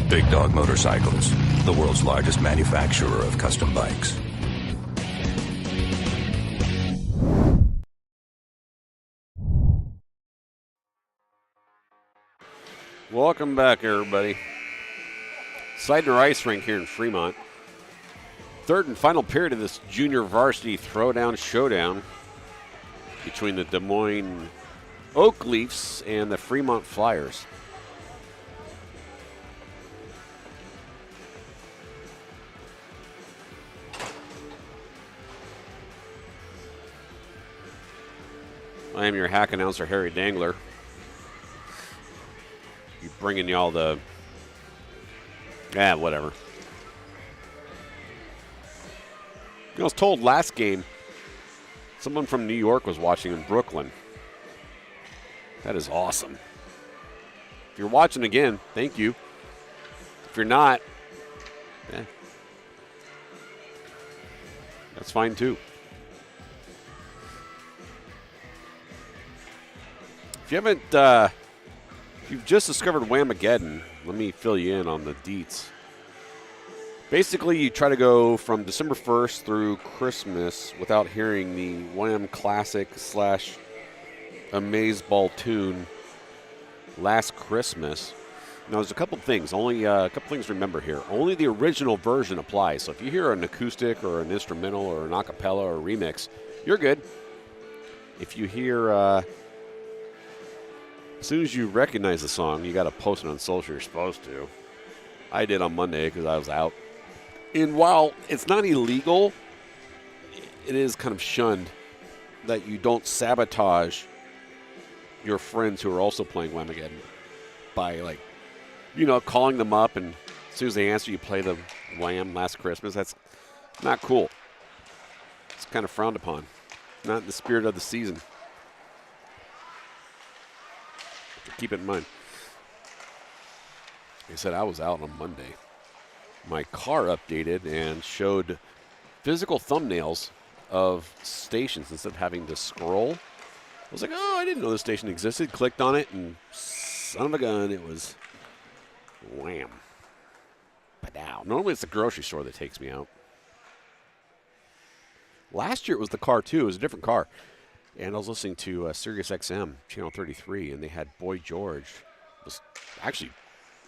Big Dog Motorcycles, the world's largest manufacturer of custom bikes. Welcome back, everybody. Seidner Ice Rink here in Fremont. Third and final period of this junior varsity throwdown showdown between the Des Moines Oak Leafs and the Fremont Flyers. I am your hack announcer, Harry Dangler. Bringing you all the... whatever. I was told last game someone from New York was watching in Brooklyn. That is awesome. If you're watching again, thank you. If you're not, that's fine too. If you haven't, if you've just discovered Whamageddon, let me fill you in on the deets. Basically, you try to go from December 1st through Christmas without hearing the Wham classic / Amazeball tune, Last Christmas. Now, there's a couple things. Only a couple things to remember here. Only the original version applies. So if you hear an acoustic or an instrumental or an a cappella or a remix, you're good. If you hear... as soon as you recognize the song, you got to post it on social. You're supposed to. I did on Monday because I was out. And while it's not illegal, it is kind of shunned that you don't sabotage your friends who are also playing Whamageddon by, calling them up, and as soon as they answer, you play the Wham! Last Christmas. That's not cool. It's kind of frowned upon. Not in the spirit of the season. Keep it in mind. Like I said, I was out on Monday. My car updated and showed physical thumbnails of stations instead of having to scroll. I was like, oh, I didn't know this station existed. Clicked on it, and son of a gun, it was Wham. Padow. Normally it's the grocery store that takes me out. Last year it was the car, too. It was a different car. And I was listening to Sirius XM, Channel 33, and they had Boy George. It was actually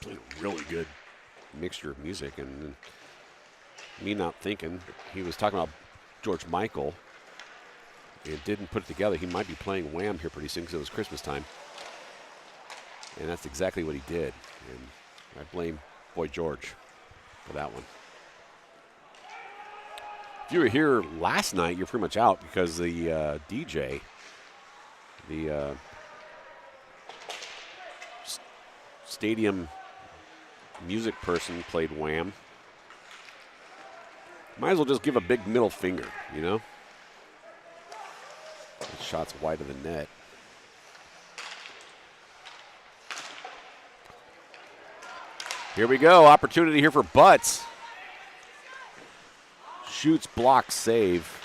playing a really good mixture of music. And me not thinking, he was talking about George Michael. And didn't put it together. He might be playing Wham! Here pretty soon because it was Christmas time. And that's exactly what he did. And I blame Boy George for that one. If you were here last night, you're pretty much out because the DJ, the stadium music person played Wham. Might as well just give a big middle finger, you know? The shot's wide of the net. Here we go. Opportunity here for Butts. Shoots, blocks, save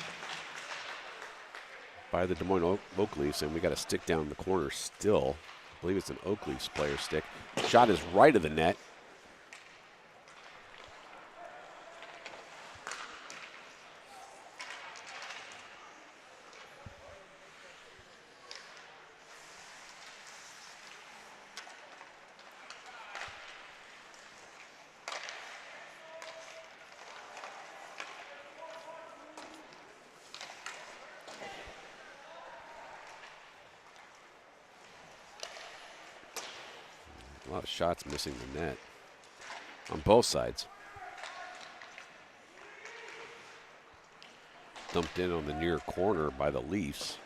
by the Des Moines Oak Leafs, and we got a stick down in the corner still. I believe it's an Oak Leafs player stick. Shot is right of the net. A lot of shots missing the net on both sides. Dumped in on the near corner by the Leafs.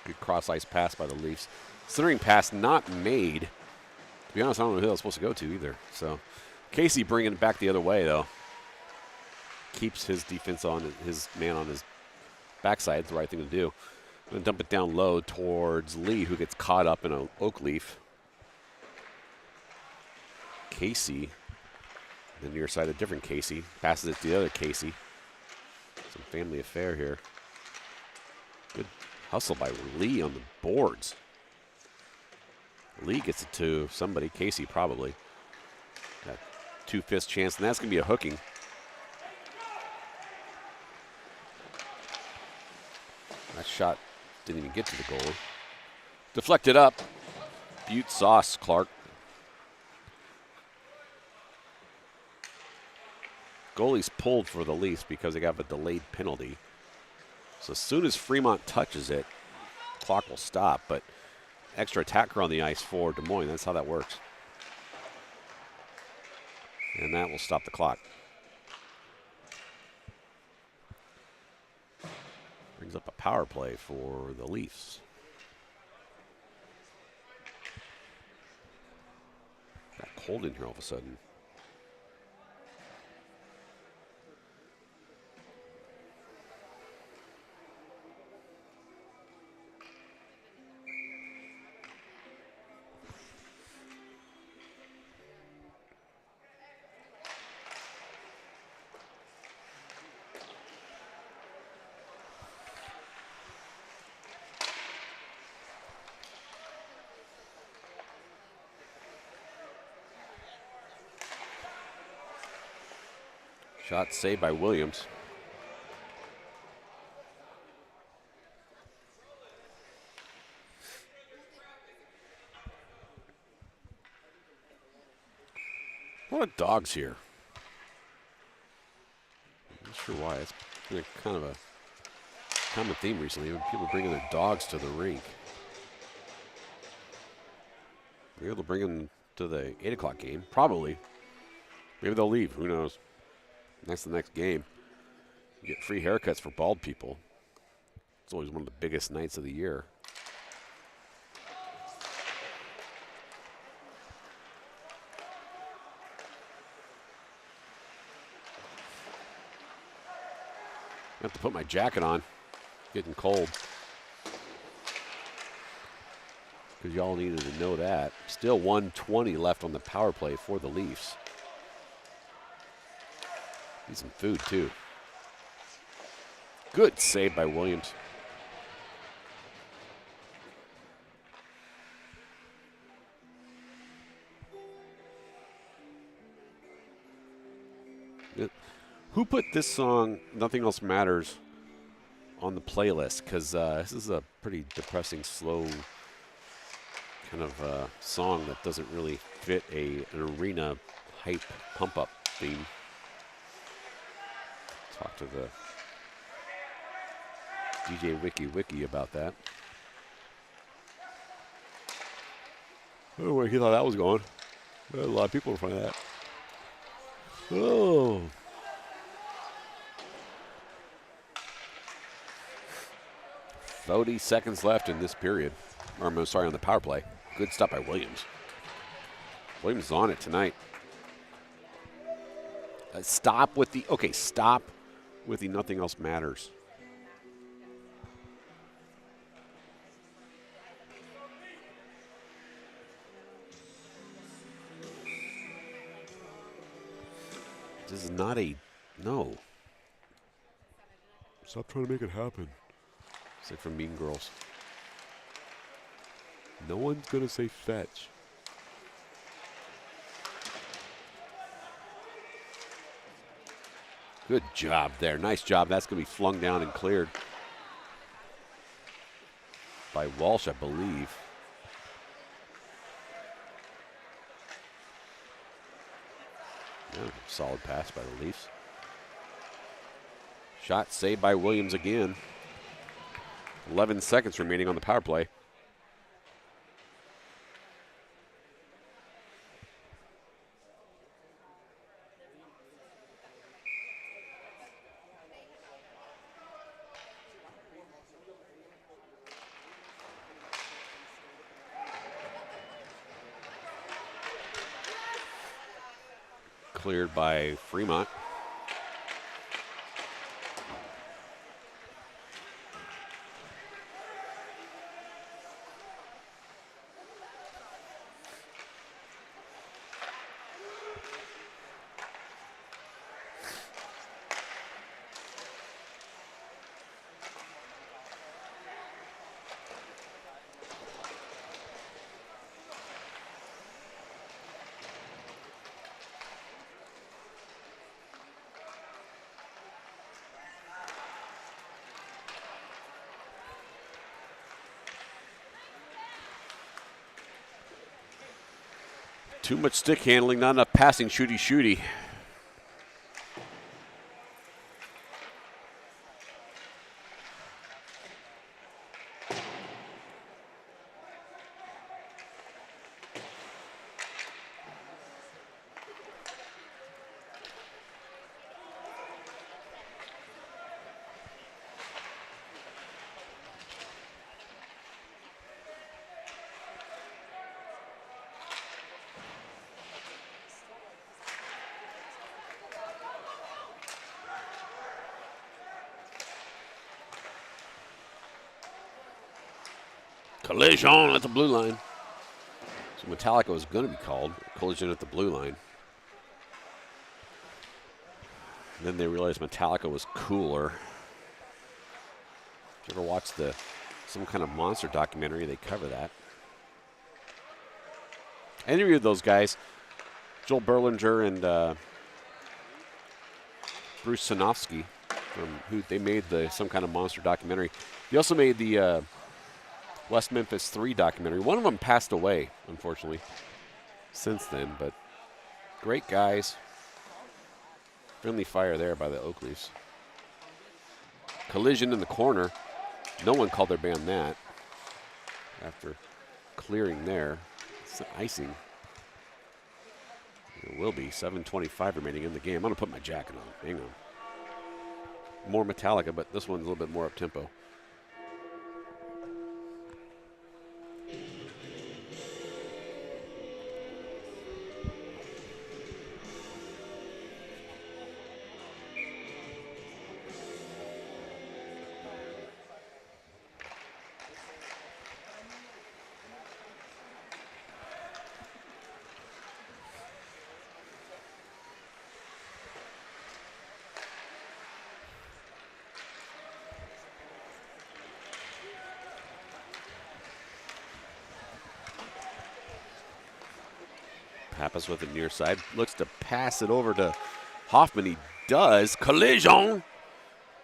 Good cross-ice pass by the Leafs. Centering pass not made. To be honest, I don't know who that was supposed to go to either. So Casey bringing it back the other way, though. Keeps his defense on, his man on his backside. It's the right thing to do. Going to dump it down low towards Lee, who gets caught up in an Oak Leaf. Casey, the near side, a different Casey. Passes it to the other Casey. Some family affair here. Good hustle by Lee on the boards. Lee gets it to somebody, Casey probably. Got 2/5 chance, and that's going to be a hooking. That shot didn't even get to the goalie. Deflected up. Butte sauce, Clark. Goalie's pulled for the Leafs because they got a delayed penalty. So as soon as Fremont touches it, clock will stop, but extra attacker on the ice for Des Moines. That's how that works. And that will stop the clock. Brings up a power play for the Leafs. Got cold in here all of a sudden. Shot saved by Williams. A lot of dogs here. I'm not sure why. It's been a kind of a common theme recently when people bringing their dogs to the rink. Maybe they'll bring them to the 8 o'clock game. Probably. Maybe they'll leave. Who knows? That's the next game. You get free haircuts for bald people. It's always one of the biggest nights of the year. I have to put my jacket on. Getting cold. Because y'all needed to know that. Still 1:20 left on the power play for the Leafs. Need some food, too. Good save by Williams. Who put this song, Nothing Else Matters, on the playlist? Because this is a pretty depressing, slow kind of song that doesn't really fit an arena hype pump-up theme. Talk to the DJ Wiki about that. Oh, where he thought that was going. A lot of people in front of that. Oh. "30 seconds left in this period. Or I'm sorry, on the power play. Good stop by Williams. Williams is on it tonight. Stop with the nothing else matters. This is not a, no. Stop trying to make it happen. It's like from Mean Girls. No one's going to say fetch. Good job there. Nice job. That's going to be flung down and cleared by Walsh, I believe. Yeah, solid pass by the Leafs. Shot saved by Williams again. 11 seconds remaining on the power play. Cleared by Fremont. Too much stick handling, not enough passing, shooty. Collision at the blue line. So Metallica was going to be called. Collision at the blue line. And then they realized Metallica was cooler. If you ever watch some kind of monster documentary, they cover that. I interviewed those guys, Joel Berlinger and Bruce Sinofsky, from who they made some kind of monster documentary. They also made the West Memphis 3 documentary. One of them passed away, unfortunately, since then, but great guys. Friendly fire there by the Oak Leafs. Collision in the corner. No one called their band that after clearing there. It's icing. It will be 7:25 remaining in the game. I'm going to put my jacket on. Hang on. More Metallica, but this one's a little bit more up-tempo. Pappas with it near side. Looks to pass it over to Hoffman. He does. Collision.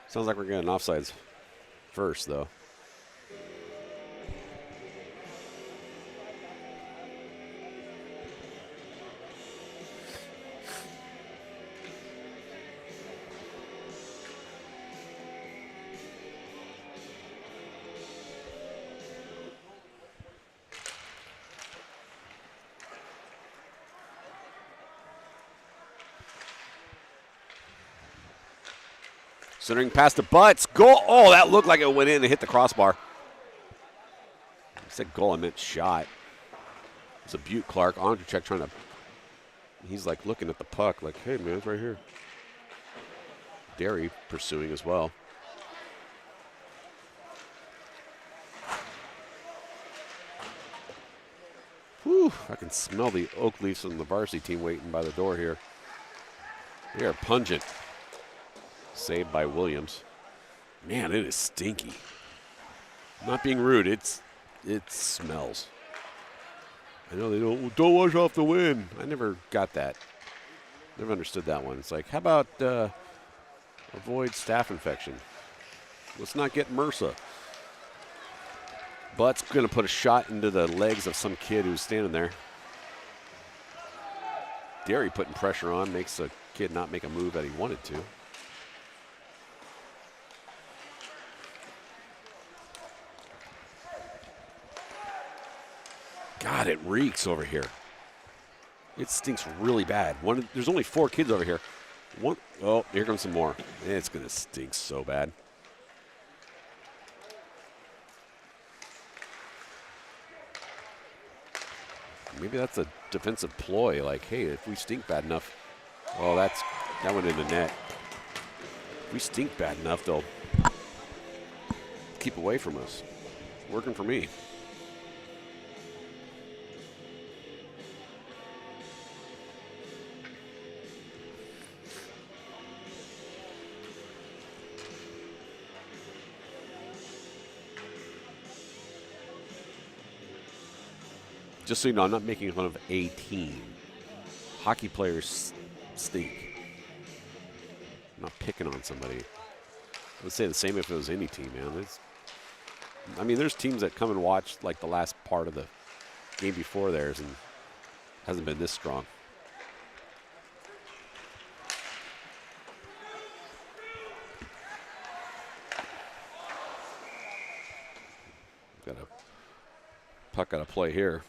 Sounds like we're getting offsides first, though. Centering past the Butts. Goal. Oh, that looked like it went in and hit the crossbar. I said goal, I meant shot. It's a Butte Clark. Ondrzejczyk trying to. He's like looking at the puck like, hey, man, it's right here. Derry pursuing as well. Whew, I can smell the Oak Leafs and the varsity team waiting by the door here. They are pungent. Saved by Williams. Man, it is stinky. Not being rude, it smells. I know they don't wash off the wind. I never got that. Never understood that one. It's like, how about avoid staph infection? Let's not get MRSA. Butt's going to put a shot into the legs of some kid who's standing there. Derry putting pressure on makes a kid not make a move that he wanted to. God, it reeks over here. It stinks really bad. There's only 4 kids over here. Oh, here comes some more. It's going to stink so bad. Maybe that's a defensive ploy. Like, hey, if we stink bad enough, oh, that went in the net. If we stink bad enough, they'll keep away from us. Working for me. Just so you know, I'm not making fun of a team. Hockey players stink. I'm not picking on somebody. I would say the same if it was any team, man. I mean, there's teams that come and watch like the last part of the game before theirs and hasn't been this strong. Got a puck out of play here.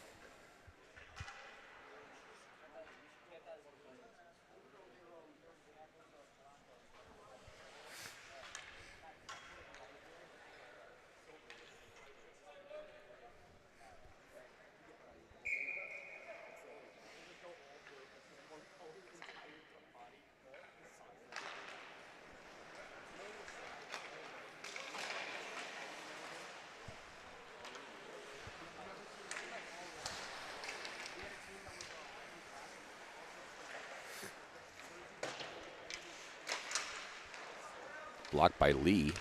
Blocked by Lee.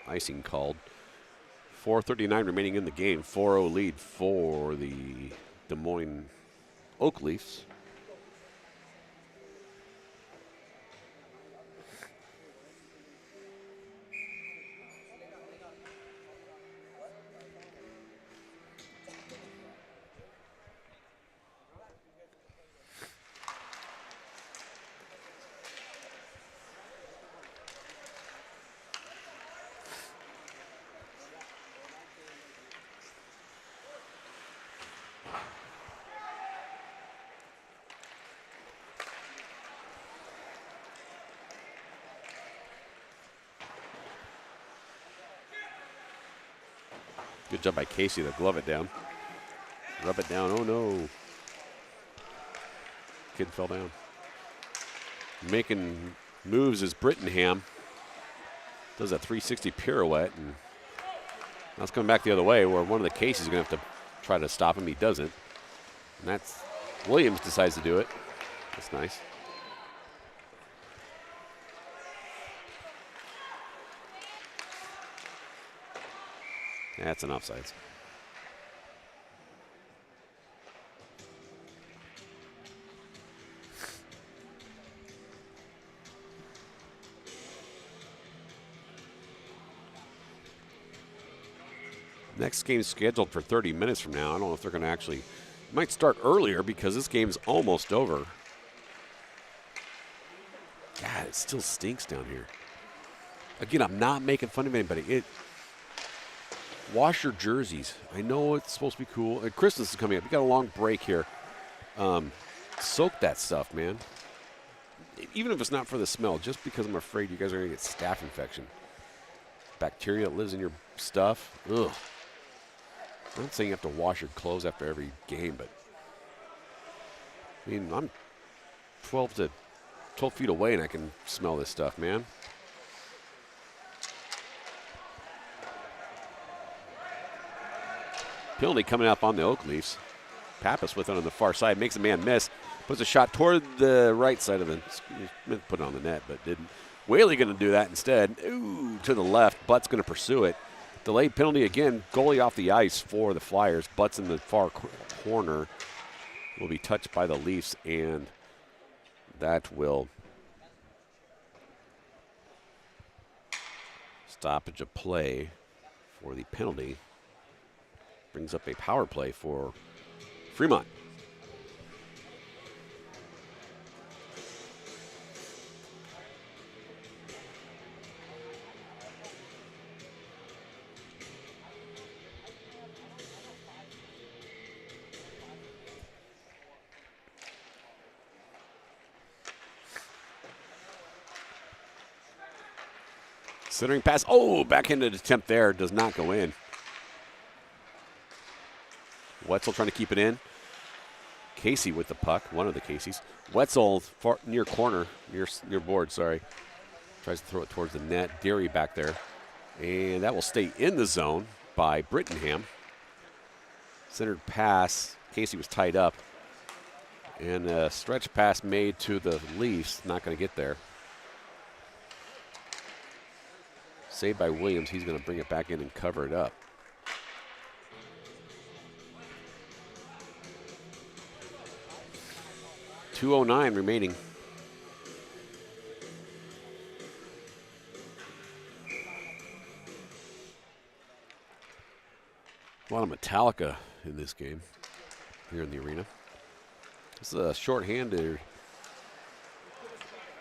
Icing called. 4:39 remaining in the game. 4-0 lead for the Des Moines Oak Leafs. Good job by Casey to glove it down. Rub it down. Oh, no. Kid fell down. Making moves is Brittenham. Does a 360 pirouette. And now it's coming back the other way where one of the Casey's going to have to try to stop him. He doesn't. And that's Williams decides to do it. That's nice. That's an offsides. Next game's scheduled for 30 minutes from now. I don't know if they're going to actually, might start earlier because this game's almost over. God, it still stinks down here. Again, I'm not making fun of anybody. Wash your jerseys. I know it's supposed to be cool. Christmas is coming up. We got a long break here. Soak that stuff, man. Even if it's not for the smell, just because I'm afraid you guys are going to get staph infection. Bacteria that lives in your stuff. Ugh. I'm not saying you have to wash your clothes after every game, but I mean, I'm 12 feet away and I can smell this stuff, man. Penalty coming up on the Oak Leafs. Pappas with it on the far side, makes a man miss. Puts a shot toward the right side of it. Put it on the net, but didn't. Whaley going to do that instead. Ooh, to the left. Butt's going to pursue it. Delayed penalty again. Goalie off the ice for the Flyers. Butt's in the far corner. Will be touched by the Leafs, and that will stoppage of play for the penalty. Brings up a power play for Fremont. Centering pass. Oh, backhanded attempt there. Does not go in. Wetzel trying to keep it in. Casey with the puck. One of the Caseys. Wetzel far, near corner. Near board, sorry. Tries to throw it towards the net. Deary back there. And that will stay in the zone by Brittingham. Centered pass. Casey was tied up. And a stretch pass made to the Leafs. Not going to get there. Saved by Williams. He's going to bring it back in and cover it up. .209 remaining. A lot of Metallica in this game here in the arena. This is a shorthanded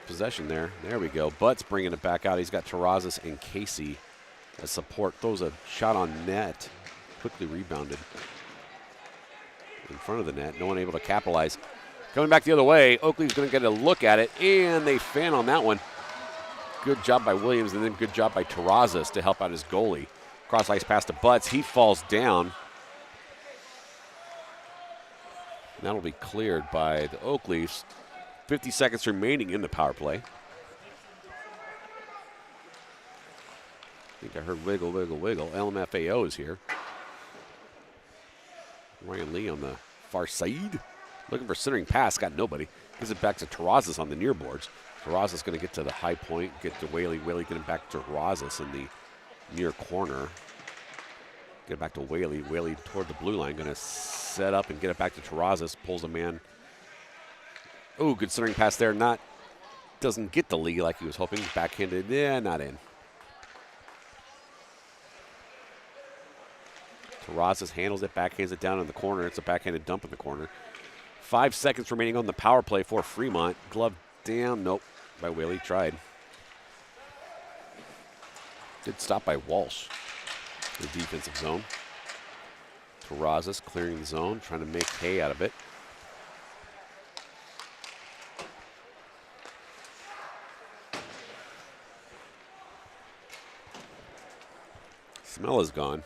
possession there. There we go. Butt's bringing it back out. He's got Terrazas and Casey as support. Throws a shot on net. Quickly rebounded in front of the net. No one able to capitalize. Coming back the other way. Oakley's going to get a look at it, and they fan on that one. Good job by Williams, and then good job by Terrazas to help out his goalie. Cross ice pass to Butts. He falls down. And that'll be cleared by the Oak Leafs. 50 seconds remaining in the power play. I think I heard wiggle, wiggle, wiggle. LMFAO is here. Ryan Lee on the far side. Looking for centering pass. Got nobody. Gives it back to Terrazas on the near boards. Terrazas going to get to the high point. Get to Whaley. Whaley getting back to Terrazas in the near corner. Get it back to Whaley. Whaley toward the blue line. Going to set up and get it back to Terrazas. Pulls a man. Oh, good centering pass there. Doesn't get the lead like he was hoping. Backhanded. Yeah, not in. Terrazas handles it. Backhands it down in the corner. It's a backhanded dump in the corner. 5 seconds remaining on the power play for Fremont. Glove down. Nope. By Whaley. Tried. Good stop by Walsh. The defensive zone. Terrazas clearing the zone. Trying to make hay out of it. Smell is gone.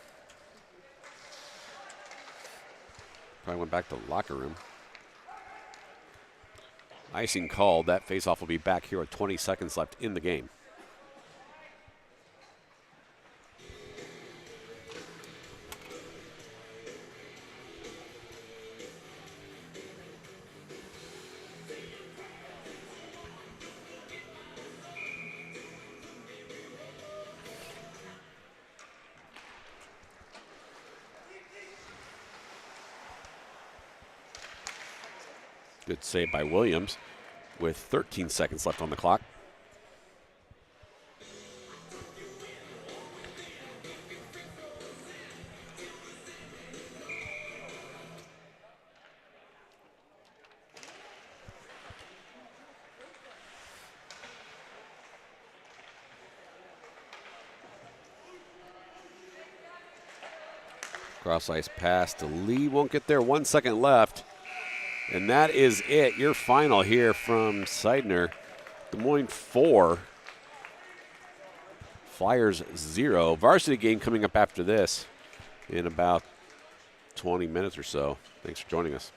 Probably went back to the locker room. Icing called. That faceoff will be back here with 20 seconds left in the game. Good save by Williams with 13 seconds left on the clock. Cross ice pass to Lee. Won't get there. 1 second left. And that is it. Your final here from Seidner. Des Moines 4. Flyers 0. Varsity game coming up after this in about 20 minutes or so. Thanks for joining us.